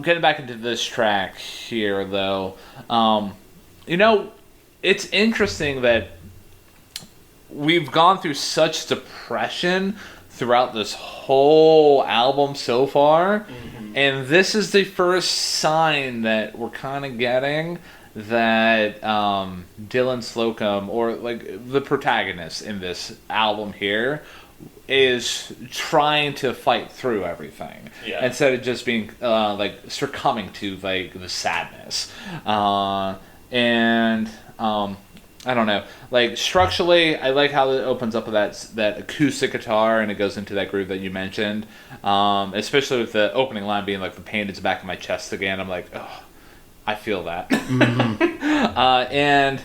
getting back into this track here, though, it's interesting that we've gone through such depression throughout this whole album so far, and this is the first sign that we're kind of getting that Dylan Slocum, or the protagonist in this album here, is trying to fight through everything instead of just being succumbing to the sadness. I don't know. Structurally, I like how it opens up with that acoustic guitar and it goes into that groove that you mentioned. Especially with the opening line being the pain is back in my chest again. I'm like, oh, I feel that. Mm-hmm. And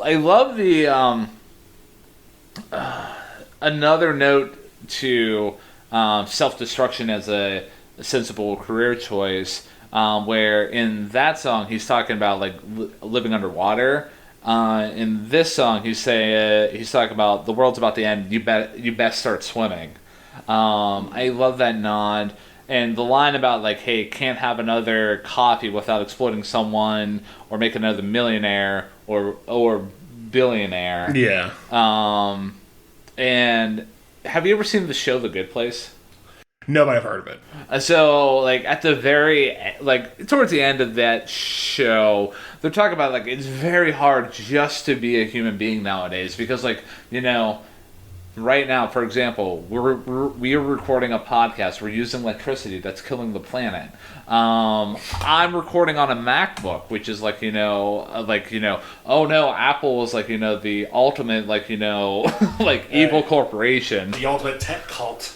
I love the another note to self-destruction as a sensible career choice. where in that song he's talking about like living underwater. In this song he's talking about the world's about to end. You best start swimming. I love that nod. And the line about like, hey, can't have another coffee without exploiting someone or make another millionaire or billionaire. Yeah. And have you ever seen the show The Good Place? No, but I've heard of it. So, like, at the towards the end of that show, they're talking about, like, it's very hard just to be a human being nowadays because, like, right now, for example, we are recording a podcast. We're using electricity that's killing the planet. I'm recording on a MacBook, which is oh no, Apple is the ultimate evil corporation. The ultimate tech cult.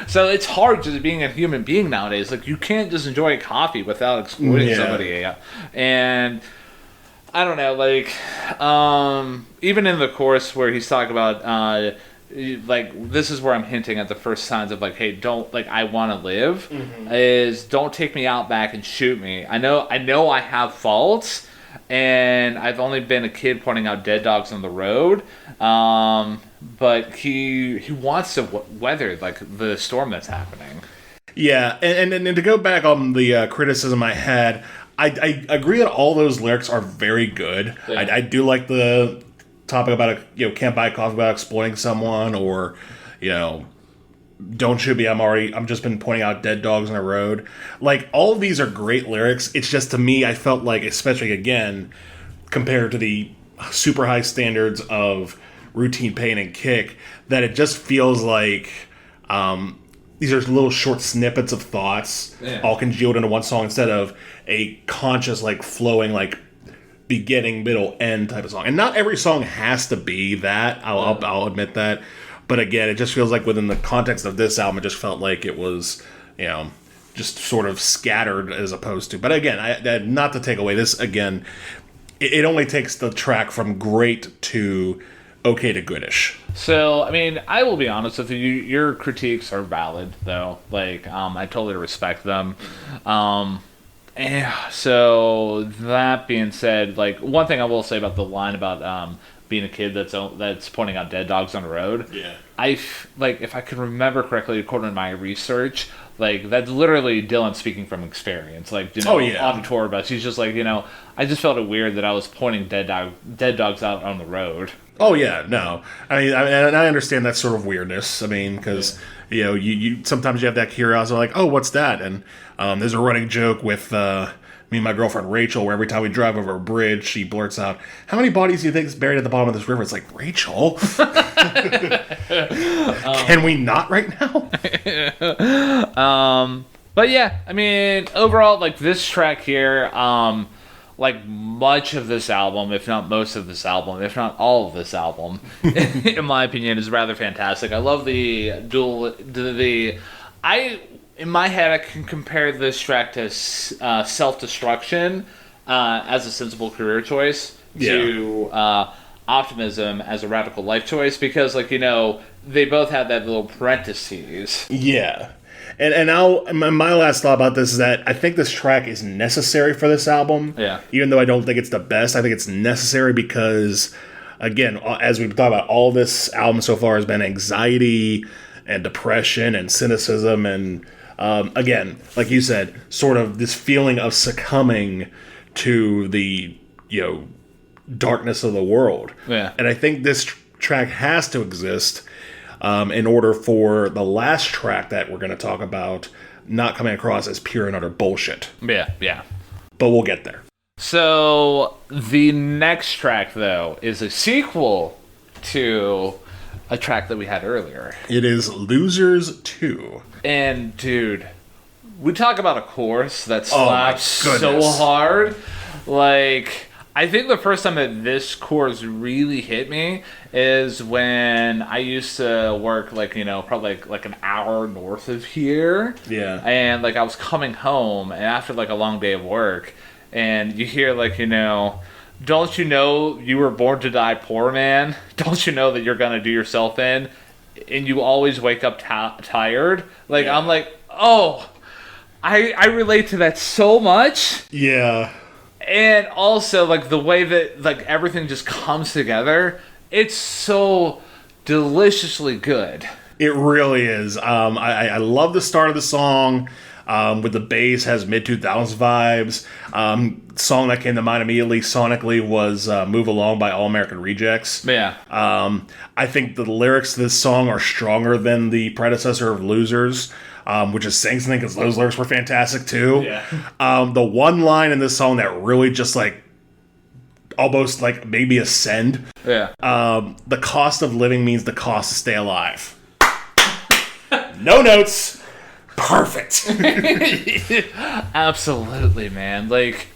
So it's hard just being a human being nowadays. Like, you can't just enjoy coffee without exploiting somebody. And I don't know, even in the chorus where he's talking about this is where I'm hinting at the first signs of hey, don't I want to live, is don't take me out back and shoot me. I know I have faults, and I've only been a kid pointing out dead dogs on the road. But he wants to weather the storm that's happening. Yeah, and to go back on the criticism I had, I agree that all those lyrics are very good. Yeah. I do like the topic about can't buy coffee without exploiting someone, or don't shoot me. I'm just been pointing out dead dogs on the road. Like, all of these are great lyrics. It's just, to me, I felt like, especially again compared to the super high standards of Routine, Pain, and Kick, that it just feels like these are little short snippets of thoughts all congealed into one song instead of a conscious, flowing, beginning, middle, end type of song. And not every song has to be that. I'll admit that. But again, it just feels like within the context of this album, it just felt like it was, just sort of scattered as opposed to. But again, not to take away this, again, it only takes the track from great to okay to goodish. So, I mean, I will be honest with you. Your critiques are valid, though. I totally respect them. So, that being said, one thing I will say about the line about being a kid that's pointing out dead dogs on the road. Yeah. if I can remember correctly, according to my research, that's literally Dylan speaking from experience. On the tour bus, he's just I just felt it weird that I was pointing dead dogs out on the road. Oh yeah, no. I understand that sort of weirdness. I mean, because you sometimes you have that curiosity, oh, what's that? And there's a running joke with me and my girlfriend Rachel, where every time we drive over a bridge, she blurts out, "How many bodies do you think is buried at the bottom of this river?" It's like, Rachel, can we not right now? But yeah, I mean, overall, this track here, much of this album, if not most of this album, if not all of this album, in my opinion, is rather fantastic. I love in my head, I can compare this track to Self-Destruction as a sensible career choice to Optimism as a radical life choice, because, they both have that little parentheses. Yeah. And my last thought about this is that I think this track is necessary for this album. Yeah. Even though I don't think it's the best, I think it's necessary because, again, as we've talked about, all this album so far has been anxiety and depression and cynicism and, again, like you said, sort of this feeling of succumbing to the, darkness of the world. Yeah. And I think this track has to exist in order for the last track that we're going to talk about not coming across as pure and utter bullshit. Yeah. But we'll get there. So, the next track, though, is a sequel to a track that we had earlier. It is Losers 2. And, dude, we talk about a chorus that slaps so hard. I think the first time that this chorus really hit me is when I used to work, probably an hour north of here. Yeah. And, I was coming home, and after, a long day of work, and you hear, don't you know you were born to die poor, man? Don't you know that you're gonna do yourself in? And you always wake up tired? I'm oh... I relate to that so much. Yeah. And also, like, the way that, like, everything just comes together, it's so deliciously good. It really is. I love the start of the song. With the bass, has mid 2000s vibes. Song that came to mind immediately sonically was "Move Along" by All American Rejects. Yeah. I think the lyrics to this song are stronger than the predecessor of "Losers," which is saying something because those lyrics were fantastic too. Yeah. The one line in this song that really just like almost like made me ascend. Yeah. The cost of living means the cost to stay alive. No notes. Perfect. Absolutely, man. Like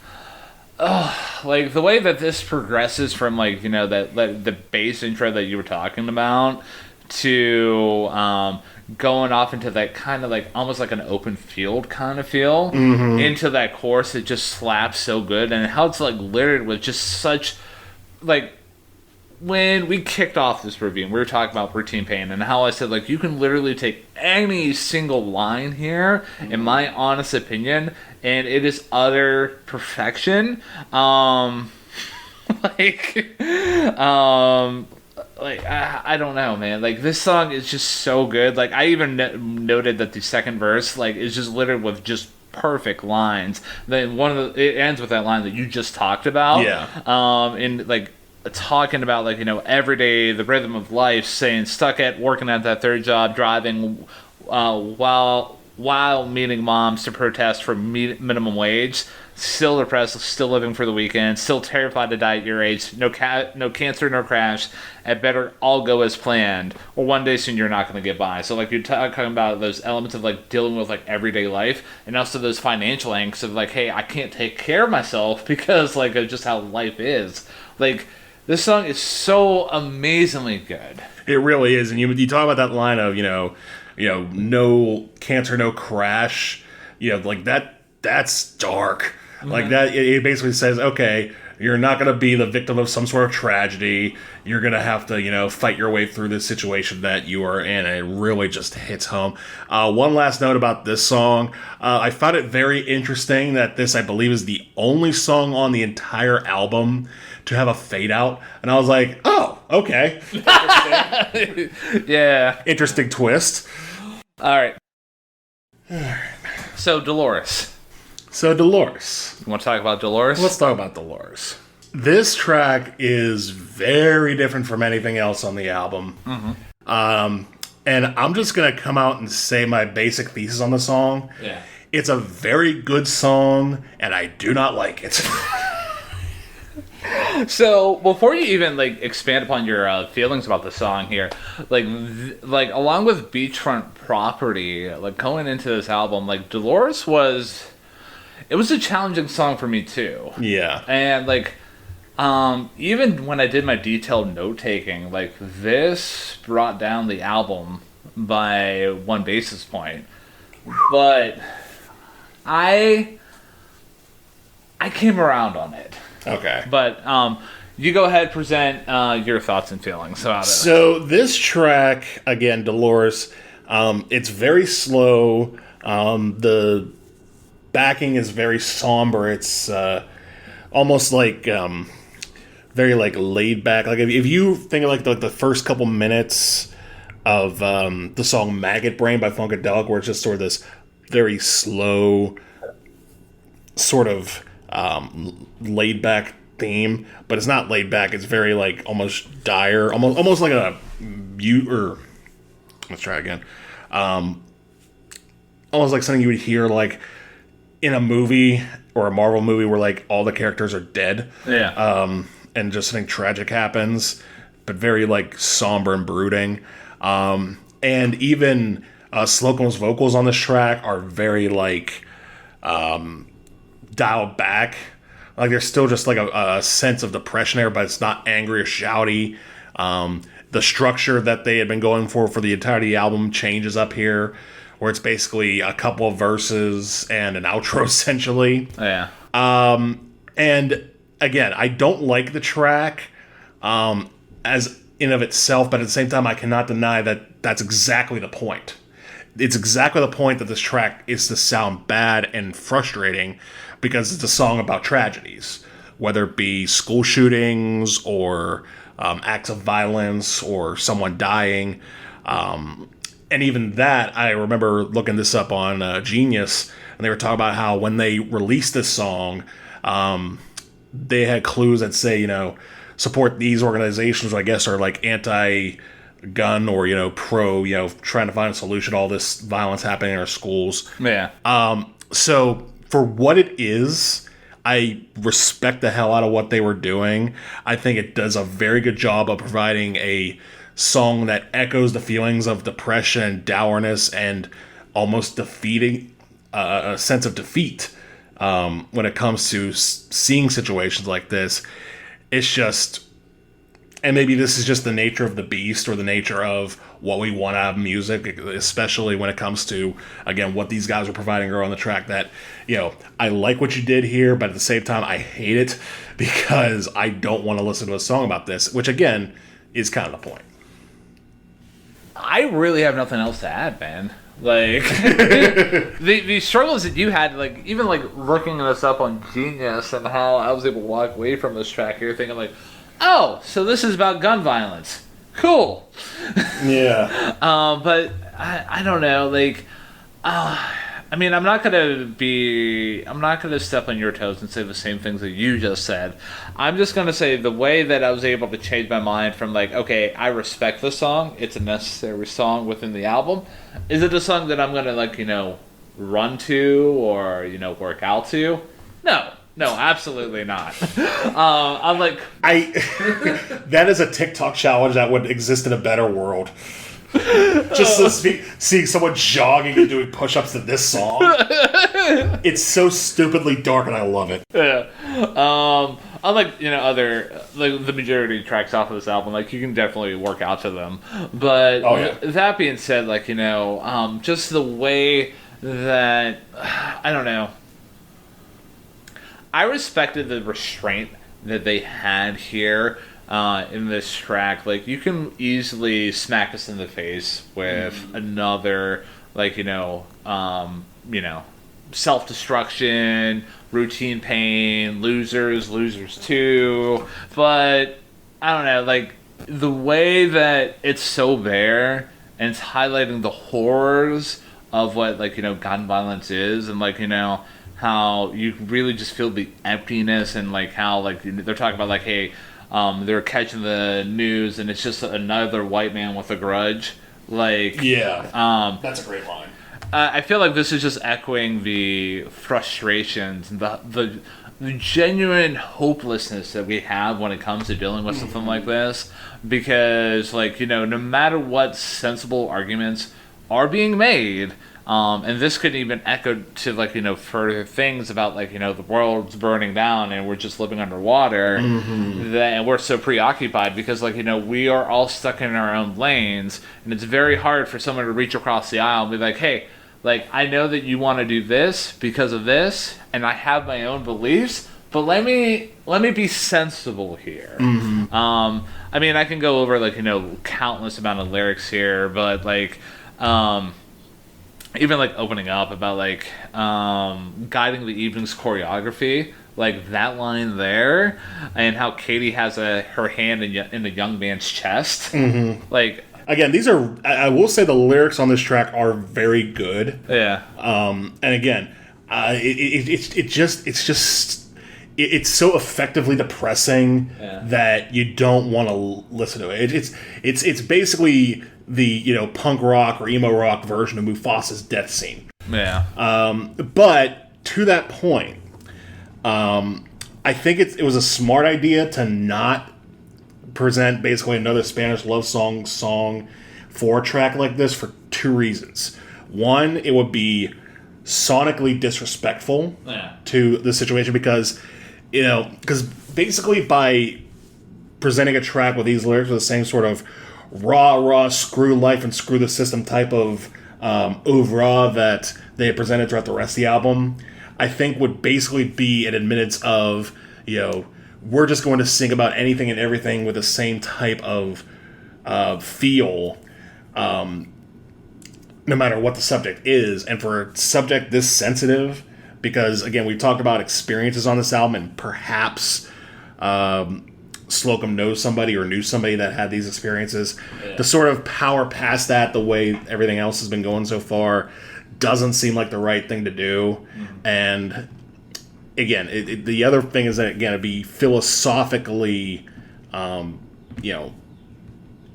the way that this progresses from, like, you know, that the bass intro that you were talking about to going off into that kind of like almost like an open field kind of feel into that chorus, it just slaps so good, and how it's like littered with just such like. When we kicked off this review, we were talking about Routine Pain and how I said, like, you can literally take any single line here, in my honest opinion, and it is utter perfection. I don't know, man. Like, this song is just so good. Like, I even noted that the second verse, like, is just littered with just perfect lines. Then it ends with that line that you just talked about. Yeah. And like, talking about, like, you know, every day, the rhythm of life, saying stuck at working at that third job, driving while meeting moms to protest for minimum wage, still depressed, still living for the weekend, still terrified to die at your age, no cancer, no crash, it better all go as planned, or one day soon you're not going to get by. So, like, you're talking about those elements of, like, dealing with, like, everyday life, and also those financial angst of, like, hey, I can't take care of myself because, like, of just how life is. Like, this song is so amazingly good. It really is. And you talk about that line of, you know, no cancer, no crash. You know, like that's dark. Mm-hmm. Like that, it basically says, okay, you're not going to be the victim of some sort of tragedy. You're going to have to, you know, fight your way through this situation that you are in. And it really just hits home. One last note about this song. I found it very interesting that this, I believe, is the only song on the entire album to have a fade out, and I was like, oh, okay. Yeah. Interesting twist. All right. So, Dolores. You want to talk about Dolores? Let's talk about Dolores. This track is very different from anything else on the album. Mm-hmm. And I'm just going to come out and say my basic thesis on the song. Yeah. It's a very good song, and I do not like it. So, before you even, like, expand upon your feelings about the song here, like, along with Beachfront Property, like, going into this album, like, Dolores was a challenging song for me, too. Yeah. And, like, even when I did my detailed note-taking, like, this brought down the album by 1 basis point. But I came around on it. Okay. But you go ahead, present your thoughts and feelings about it. So this track, again, Dolores, it's very slow. The backing is very somber. It's almost like very like laid back. Like if you think of like the first couple minutes of the song "Maggot Brain" by Funkadelic, where it's just sort of this very slow, sort of laid back theme, but it's not laid back. It's very like almost dire, almost like a mute. Or let's try again. Almost like something you would hear like in a movie or a Marvel movie where like all the characters are dead. Yeah. And just something tragic happens, but very like somber and brooding. And even Slocum's vocals on this track are very like dialed back. Like there's still just like a sense of depression there, but it's not angry or shouty. The structure that they had been going for the entirety of the album changes up here, where it's basically a couple of verses and an outro essentially. Yeah. And again, I don't like the track as in of itself, but at the same time, I cannot deny that that's exactly the point. it's exactly the point that this track is to sound bad and frustrating because it's a song about tragedies, whether it be school shootings or acts of violence or someone dying. And even that, I remember looking this up on Genius, and they were talking about how when they released this song, they had clues that say, support these organizations, I guess, are like anti-gun or, pro, trying to find a solution to all this violence happening in our schools. Yeah. So for what it is, I respect the hell out of what they were doing. I think it does a very good job of providing a song that echoes the feelings of depression and dourness and almost defeating a sense of defeat when it comes to seeing situations like this. It's just, and maybe this is just the nature of the beast or the nature of what we want out of music, especially when it comes to, again, what these guys are providing her on the track, that, I like what you did here, but at the same time, I hate it because I don't want to listen to a song about this, which, again, is kind of the point. I really have nothing else to add, man. Like, the struggles that you had, like, even, like, looking this up on Genius and how I was able to walk away from this track here thinking, like, oh, so this is about gun violence. Cool. Yeah. But I don't know, like, I mean, I'm not gonna step on your toes and say the same things that you just said. I'm just gonna say the way that I was able to change my mind from, like, okay, I respect the song, it's a necessary song within the album. Is it a song that I'm gonna, like, run to or, work out to? No, absolutely not. I'm like, that is a TikTok challenge that would exist in a better world. Just seeing someone jogging and doing push-ups to this song. It's so stupidly dark and I love it. Yeah. Unlike, other, like, the majority of tracks off of this album, like, you can definitely work out to them. But that being said, like, just the way that, I don't know, I respected the restraint that they had here in this track. Like, you can easily smack us in the face with another, like, self-destruction, routine pain, losers 2. But I don't know, like, the way that it's so bare and it's highlighting the horrors of what, like, gun violence is, and, like, how you really just feel the emptiness, and, like, how, like, they're talking about, like, hey, they're catching the news and it's just another white man with a grudge. Like, yeah, that's a great line. I feel like this is just echoing the frustrations and the genuine hopelessness that we have when it comes to dealing with something like this, because, like, no matter what sensible arguments are being made, and this could even echo to, like, further things about, like, the world's burning down and we're just living underwater, and we're so preoccupied because, like, we are all stuck in our own lanes, and it's very hard for someone to reach across the aisle and be like, hey, like, I know that you want to do this because of this, and I have my own beliefs, but let me be sensible here. I mean, I can go over, like, countless amount of lyrics here, but, like, even, like, opening up about, like, guiding the evening's choreography, like, that line there, and how Katie has her hand in the young man's chest. Like, again, these are, I will say the lyrics on this track are very good. Yeah. And again, it's so effectively depressing that you don't want to listen to it. It's basically the punk rock or emo rock version of Mufasa's death scene. Yeah. But to that point, I think it was a smart idea to not present basically another Spanish love song for a track like this for 2 reasons. One, it would be sonically disrespectful to the situation because basically by presenting a track with these lyrics with the same sort of raw, screw life and screw the system type of oeuvre that they had presented throughout the rest of the album, I think would basically be an admittance of, we're just going to sing about anything and everything with the same type of feel. no matter what the subject is. And for a subject this sensitive, because, again, we've talked about experiences on this album, and perhaps Slocum knows somebody or knew somebody that had these experiences. Yeah. To sort of power past that the way everything else has been going so far doesn't seem like the right thing to do. Mm-hmm. And, again, the other thing is that, again, it'd be philosophically,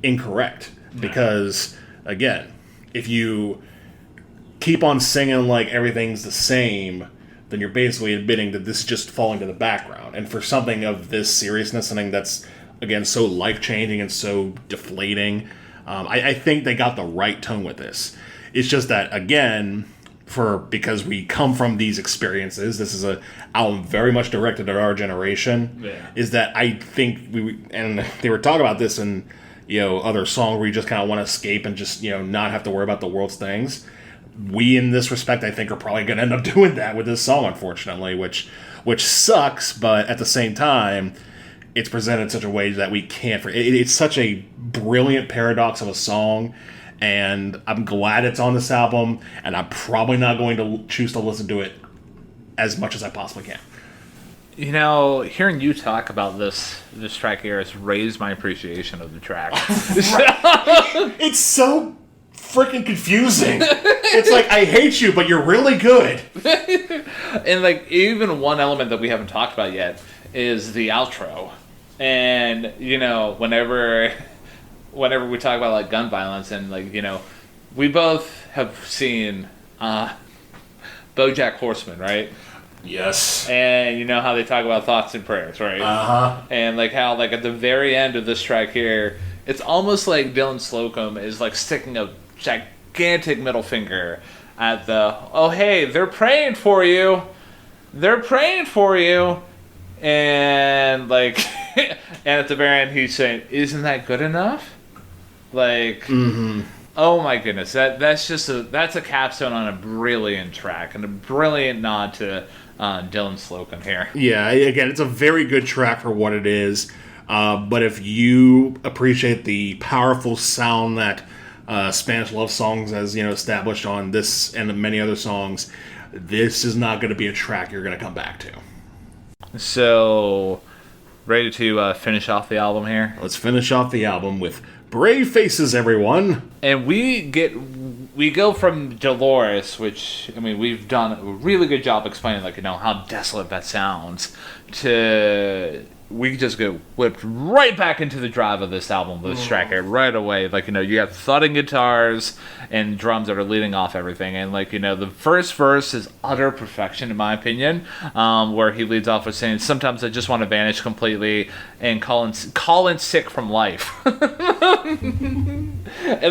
incorrect. Because, again, if you keep on singing like everything's the same, then you're basically admitting that this is just falling to the background. And for something of this seriousness, something that's, again, so life-changing and so deflating, I think they got the right tone with this. It's just that, again, because we come from these experiences, this is an album very much directed at our generation, is that I think and they were talking about this in, other songs where you just kind of want to escape and just, not have to worry about the world's things. We, in this respect, I think, are probably going to end up doing that with this song, unfortunately, which sucks, but at the same time, it's presented in such a way that we can't. It's such a brilliant paradox of a song, and I'm glad it's on this album, and I'm probably not going to choose to listen to it as much as I possibly can. Hearing you talk about this track here has raised my appreciation of the track. It's so freaking confusing. It's like, I hate you, but you're really good. And like, even one element that we haven't talked about yet is the outro. And whenever we talk about like gun violence and like, we both have seen BoJack Horseman, right? Yes. And you know how they talk about thoughts and prayers, right? Uh-huh. And like how like at the very end of this track here, it's almost like Dylan Slocum is like sticking a gigantic middle finger at oh hey, they're praying for you. They're praying for you. And like and at the very end he's saying, isn't that good enough? Like oh my goodness, that's a capstone on a brilliant track and a brilliant nod to Dylan Slocum here. Yeah, again, it's a very good track for what it is. But if you appreciate the powerful sound that Spanish Love Songs has established on this and many other songs, this is not going to be a track you're going to come back to. So, ready to finish off the album here? Let's finish off the album with Brave Faces, everyone. And we go from Dolores, which, I mean, we've done a really good job explaining, like, how desolate that sounds, to we just go whipped right back into the drive of this album, this track here, right away. Like, you have thudding guitars and drums that are leading off everything. And, like, the first verse is utter perfection, in my opinion, where he leads off with saying, sometimes I just want to vanish completely and call in sick from life. And,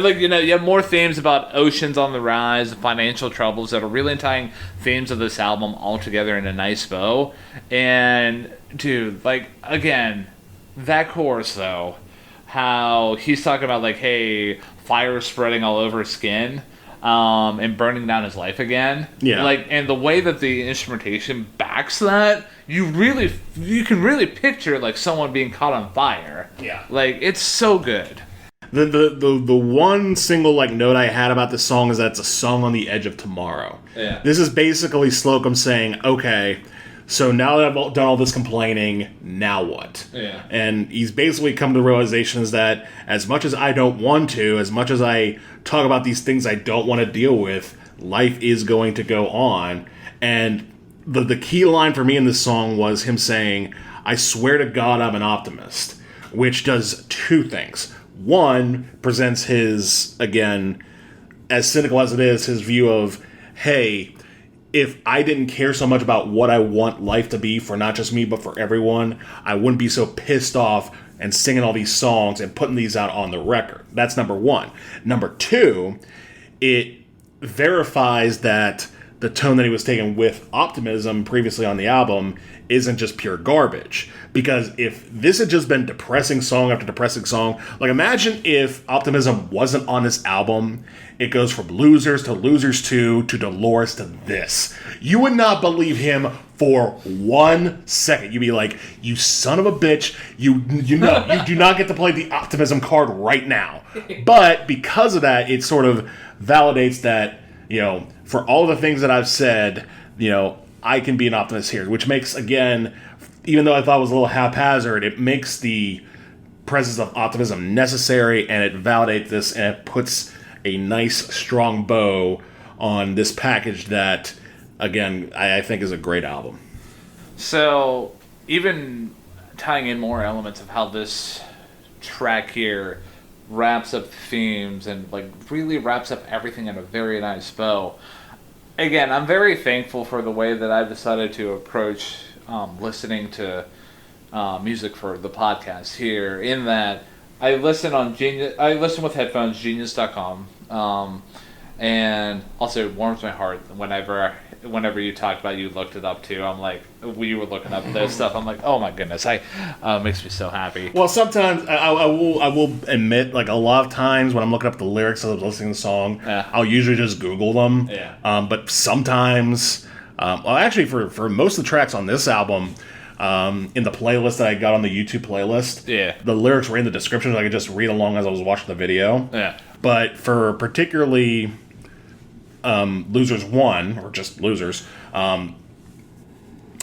like, you have more themes about oceans on the rise, financial troubles that are really tying themes of this album all together in a nice bow. And dude, like, again, that chorus, though, how he's talking about, like, hey, fire spreading all over his skin, and burning down his life again. Yeah. Like, and the way that the instrumentation backs that, you can really picture, like, someone being caught on fire. Yeah. Like, it's so good. The one single, like, note I had about this song is that it's a song on the edge of tomorrow. Yeah. This is basically Slocum saying, okay, so now that I've done all this complaining, now what? Yeah. And he's basically come to the realization is that as much as I don't want to, as much as I talk about these things I don't want to deal with, life is going to go on. And the key line for me in this song was him saying, I swear to God I'm an optimist, which does two things. One, presents his, again, as cynical as it is, his view of, hey, if I didn't care so much about what I want life to be for not just me, but for everyone, I wouldn't be so pissed off and singing all these songs and putting these out on the record. That's number one. Number two, it verifies that the tone that he was taking with Optimism previously on the album isn't just pure garbage. Because if this had just been depressing song after depressing song, like imagine if Optimism wasn't on this album, it goes from Losers to Losers 2 to Dolores to this. You would not believe him for 1 second. You'd be like, you son of a bitch, you know, you do not get to play the Optimism card right now. But because of that, it sort of validates that, you know, for all the things that I've said, you know, I can be an optimist here, which makes, again, even though I thought it was a little haphazard, it makes the presence of Optimism necessary, and it validates this, and it puts a nice, strong bow on this package that, again, I think is a great album. So, even tying in more elements of how this track here wraps up themes and like really wraps up everything in a very nice bow. Again, I'm very thankful for the way that I've decided to approach listening to music for the podcast here. In that, I listen on Genius. I listen with headphones, Genius.com, and also it warms my heart whenever you talked about you looked it up too. I'm like, you were looking up this stuff. I'm like, oh my goodness, makes me so happy. Well, sometimes I will admit, like a lot of times when I'm looking up the lyrics as I'm listening to the song, I'll usually just Google them. Yeah. But sometimes, well, actually, for most of the tracks on this album, in the playlist that I got on the YouTube playlist, the lyrics were in the description, so I could just read along as I was watching the video. Yeah. But for particularly Losers 1, or just Losers, the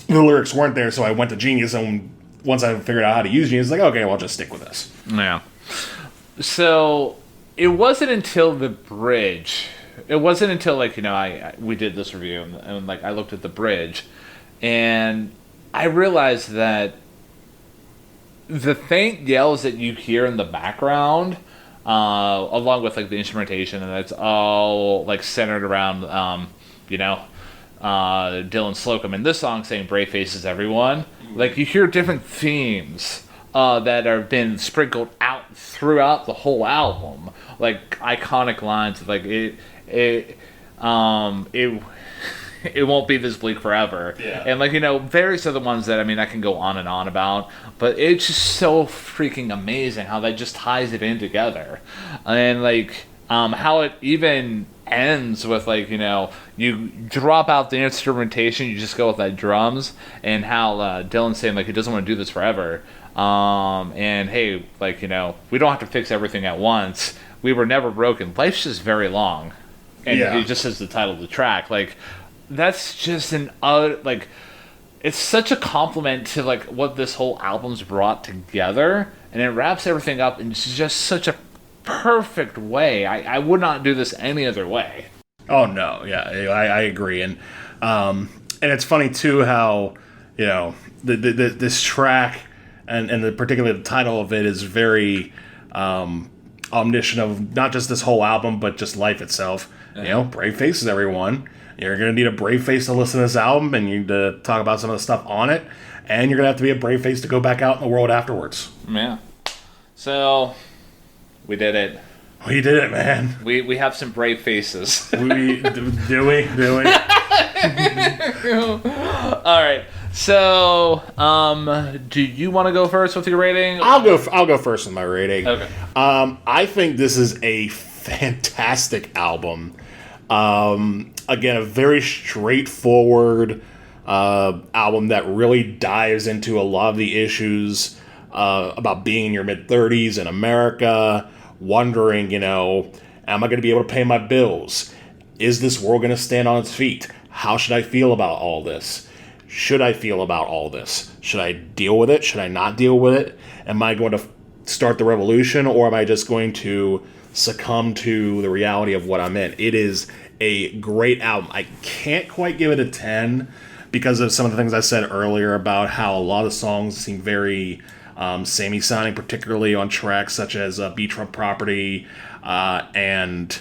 lyrics weren't there, so I went to Genius, and once I figured out how to use Genius, like, okay, well, I'll just stick with this. Yeah. So, it wasn't until the bridge, it wasn't until, like, you know, we did this review, and like, I looked at the bridge, and I realized that the faint yells that you hear in the background, along with like the instrumentation, and it's all like centered around, Dylan Slocum in this song saying "Brave faces everyone." Like you hear different themes that have been sprinkled out throughout the whole album, like iconic lines of like it won't be this bleak forever. Yeah. And like, you know, various other ones that, I mean, I can go on and on about, but it's just so freaking amazing how that just ties it in together. And like, how it even ends with like, you know, you drop out the instrumentation, you just go with that drums, and how Dylan's saying like he doesn't want to do this forever. And hey, like, you know, we don't have to fix everything at once. We were never broken. Life's just very long. And it just says the title of the track. Like, that's just like, it's such a compliment to like what this whole album's brought together, and it wraps everything up in just such a perfect way. I would not do this any other way. Oh no, yeah, I agree, and it's funny too how, you know, this track and particularly the title of it is very omniscient of not just this whole album but just life itself. You know, brave faces, everyone. You're going to need a brave face to listen to this album, and you need to talk about some of the stuff on it, and you're going to have to be a brave face to go back out in the world afterwards. Yeah. So, we did it. We did it, man. We have some brave faces. Do we? All right. So, do you want to go first with your rating? I'll go first with my rating. Okay. I think this is a fantastic album. Again, a very straightforward album that really dives into a lot of the issues about being in your mid-30s in America, wondering, you know, am I going to be able to pay my bills? Is this world going to stand on its feet? How should I feel about all this? Should I feel about all this? Should I deal with it? Should I not deal with it? Am I going to start the revolution, or am I just going to succumb to the reality of what I'm in? It is a great album. I can't quite give it a 10 because of some of the things I said earlier about how a lot of songs seem very samey sounding, particularly on tracks such as Beachfront Property and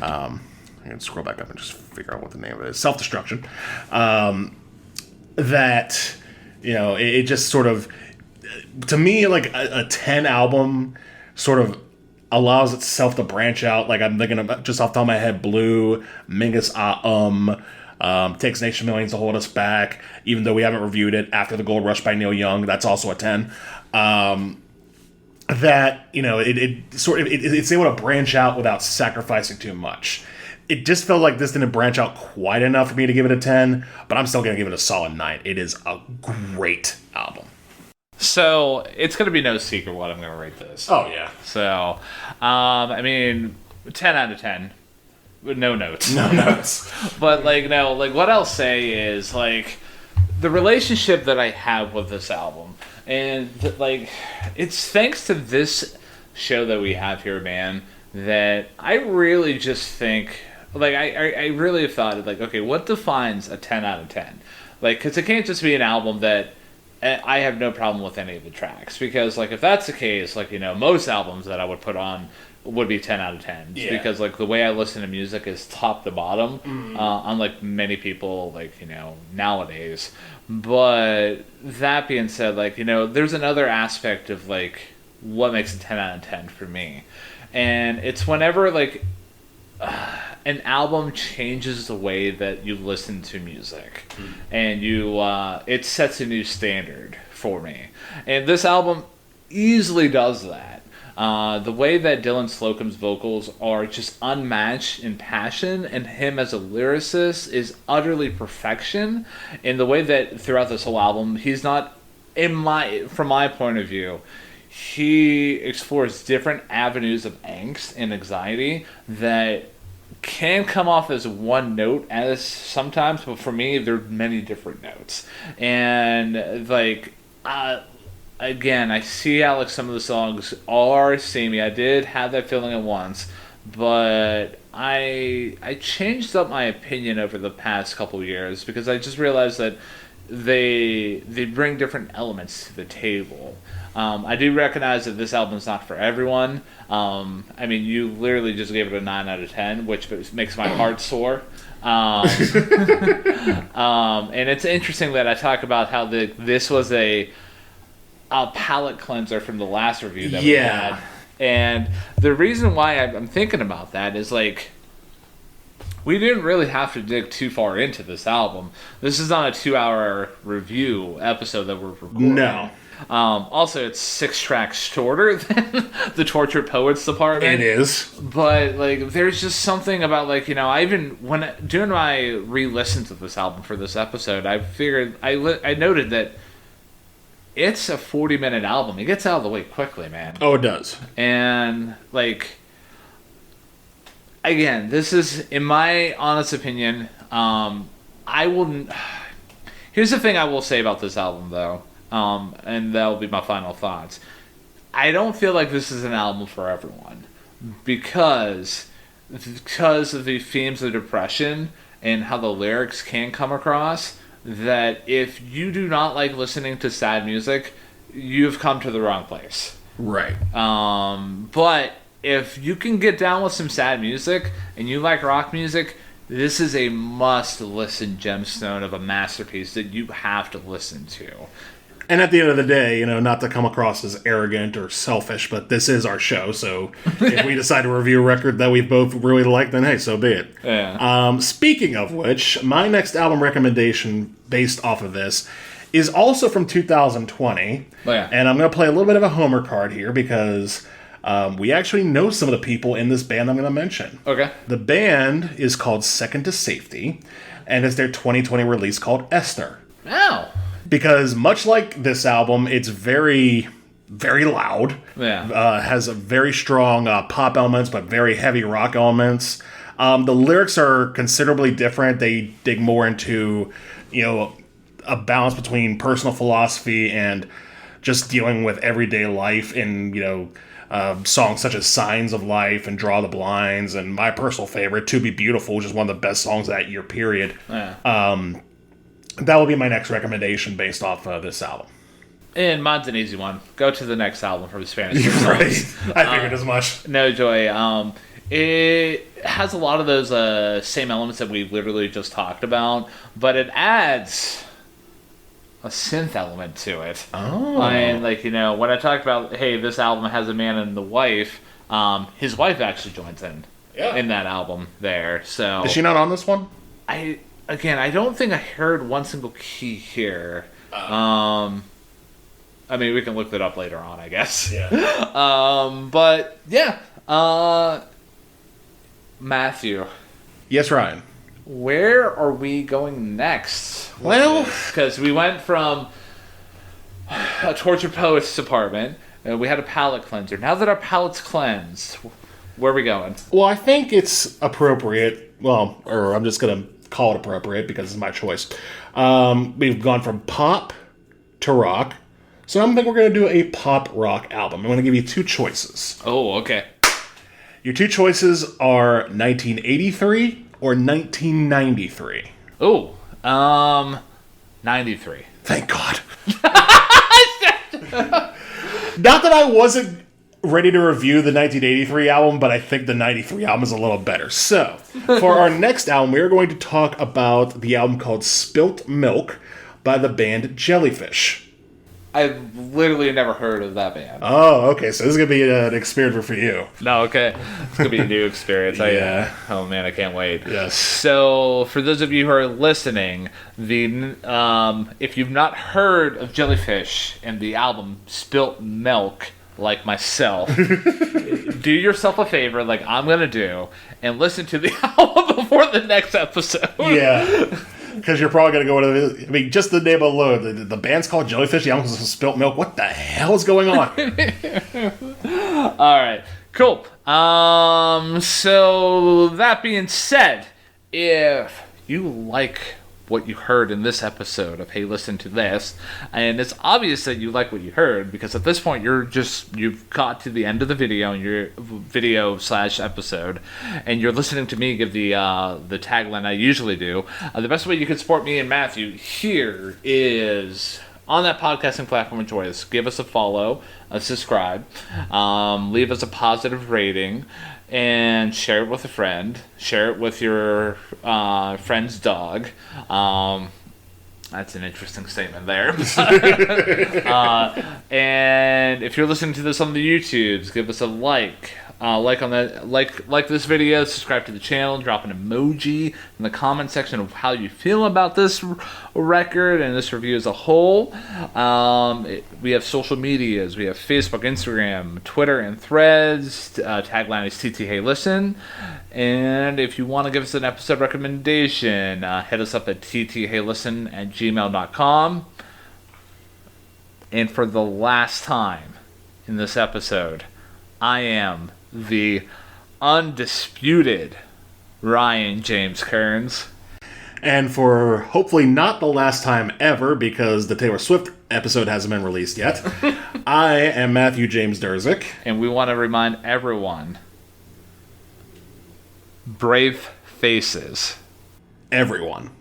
I can scroll back up and just figure out what the name of it is. Self-Destruction. That, you know, it just sort of, to me, like a 10 album sort of allows itself to branch out. Like I'm thinking about, just off the top of my head, Blue, Mingus Takes Nation Millions to Hold Us Back, even though we haven't reviewed it. After the Gold Rush by Neil Young, that's also a 10. That, you know, it's able to branch out without sacrificing too much. It just felt like this didn't branch out quite enough for me to give it a 10, but I'm still going to give it a solid 9. It is a great album. So, it's going to be no secret what I'm going to rate this. Oh, yeah. So, I mean, 10 out of 10. No notes. No notes. But, like, no, like, what I'll say is, like, the relationship that I have with this album, and, like, it's thanks to this show that we have here, man, that I really just think, like, I really have thought, like, okay, what defines a 10 out of 10? Like, because it can't just be an album that I have no problem with any of the tracks. Because, like, if that's the case, like, you know, most albums that I would put on would be 10 out of 10. Yeah. Because, like, the way I listen to music is top to bottom, unlike many people, like, you know, nowadays. But that being said, like, you know, there's another aspect of, like, what makes a 10 out of 10 for me. And it's whenever, like, an album changes the way that you listen to music. And it sets a new standard for me. And this album easily does that. The way that Dylan Slocum's vocals are just unmatched in passion, and him as a lyricist is utterly perfection. In the way that throughout this whole album, he's not, from my point of view, he explores different avenues of angst and anxiety that can come off as one note as sometimes, but for me, there are many different notes. And, like, again, I see how, like, some of the songs are samey. I did have that feeling at once, but I changed up my opinion over the past couple years because I just realized that they bring different elements to the table. I do recognize that this album is not for everyone. I mean, you literally just gave it a 9 out of 10, which makes my heart sore. And it's interesting that I talk about how this was a palate cleanser from the last review that we had. And the reason why I'm thinking about that is, like, we didn't really have to dig too far into this album. This is not a 2-hour review episode that we're recording. No. Also, it's 6 tracks shorter than the Tortured Poets department. It is. But, like, there's just something about, like, you know, doing my re-listens of this album for this episode, I figured, I noted that it's a 40-minute album. It gets out of the way quickly, man. Oh, it does. And, like, again, this is, in my honest opinion, here's the thing I will say about this album, though. And that'll be my final thoughts. I don't feel like this is an album for everyone because of the themes of depression and how the lyrics can come across, that if you do not like listening to sad music, you've come to the wrong place. Right. But if you can get down with some sad music and you like rock music, this is a must-listen gemstone of a masterpiece that you have to listen to. And at the end of the day, you know, not to come across as arrogant or selfish, but this is our show, so if we decide to review a record that we both really like, then hey, so be it. Yeah. Speaking of which, my next album recommendation based off of this is also from 2020. Oh, yeah. And I'm going to play a little bit of a homer card here because we actually know some of the people in this band I'm going to mention. Okay. The band is called Second to Safety, and it's their 2020 release called Esther. Ow. Because much like this album, it's very, very loud. Yeah. Has a very strong pop elements, but very heavy rock elements. The lyrics are considerably different. They dig more into, you know, a balance between personal philosophy and just dealing with everyday life in, you know, songs such as Signs of Life and Draw the Blinds, and my personal favorite, To Be Beautiful, which is one of the best songs of that year, period. Yeah. That will be my next recommendation based off this album. And mine's an easy one. Go to the next album from Spanish. Right. I figured as much. No Joy. It has a lot of those same elements that we literally just talked about, but it adds a synth element to it. Oh. And, like, you know, when I talked about, hey, this album has a man and the wife, his wife actually joins in that album there. So Is she not on this one? again, I don't think I heard one single key here. I mean, we can look that up later on, I guess. Yeah. But yeah, Matthew. Yes, Ryan. Where are we going next? Well, because we went from a tortured poet's apartment, and we had a palate cleanser. Now that our palate's cleansed, where are we going? well, I think it's appropriate. Well, or I'm just gonna call it appropriate because it's my choice. We've gone from pop to rock, so I think we're gonna do a pop rock album. I'm gonna give you two choices. Oh, okay. Your two choices are 1983 or 1993. Oh, 93. Thank God. Not that I wasn't ready to review the 1983 album, but I think the 93 album is a little better. So, for our next album, we are going to talk about the album called Spilt Milk by the band Jellyfish. I've literally never heard of that band. Oh, okay. So this is going to be an experience for you. No, okay. It's going to be a new experience. Yeah. Oh, man, I can't wait. Yes. So, for those of you who are listening, if you've not heard of Jellyfish and the album Spilt Milk, like myself, do yourself a favor, like I'm going to do, and listen to the album before the next episode. Yeah. Because you're probably going to go into... I mean, just the name alone. The band's called Jellyfish. The album's Spilt Milk. What the hell is going on? All right. Cool. So, that being said, if you like what you heard in this episode of Hey Listen to This, and it's obvious that you like what you heard, because at this point you've got to the end of the video, and your video/episode, and you're listening to me give the tagline I usually do. The best way you can support me and Matthew here is on that podcasting platform of choice. Give us a follow, a subscribe, leave us a positive rating, and share it with a friend. Share it with your friend's dog. That's an interesting statement there. And if you're listening to this on the YouTubes, give us a like. Like this video, subscribe to the channel, drop an emoji in the comment section of how you feel about this record and this review as a whole. We have social medias. We have Facebook, Instagram, Twitter, and Threads. Tagline is TT Hey Listen. And if you want to give us an episode recommendation, hit us up at ttheylisten@gmail.com. And for the last time in this episode, I am the undisputed Ryan James Kearns. And for hopefully not the last time ever, because the Taylor Swift episode hasn't been released yet, I am Matthew James Durzik. And we want to remind everyone, brave faces. Everyone.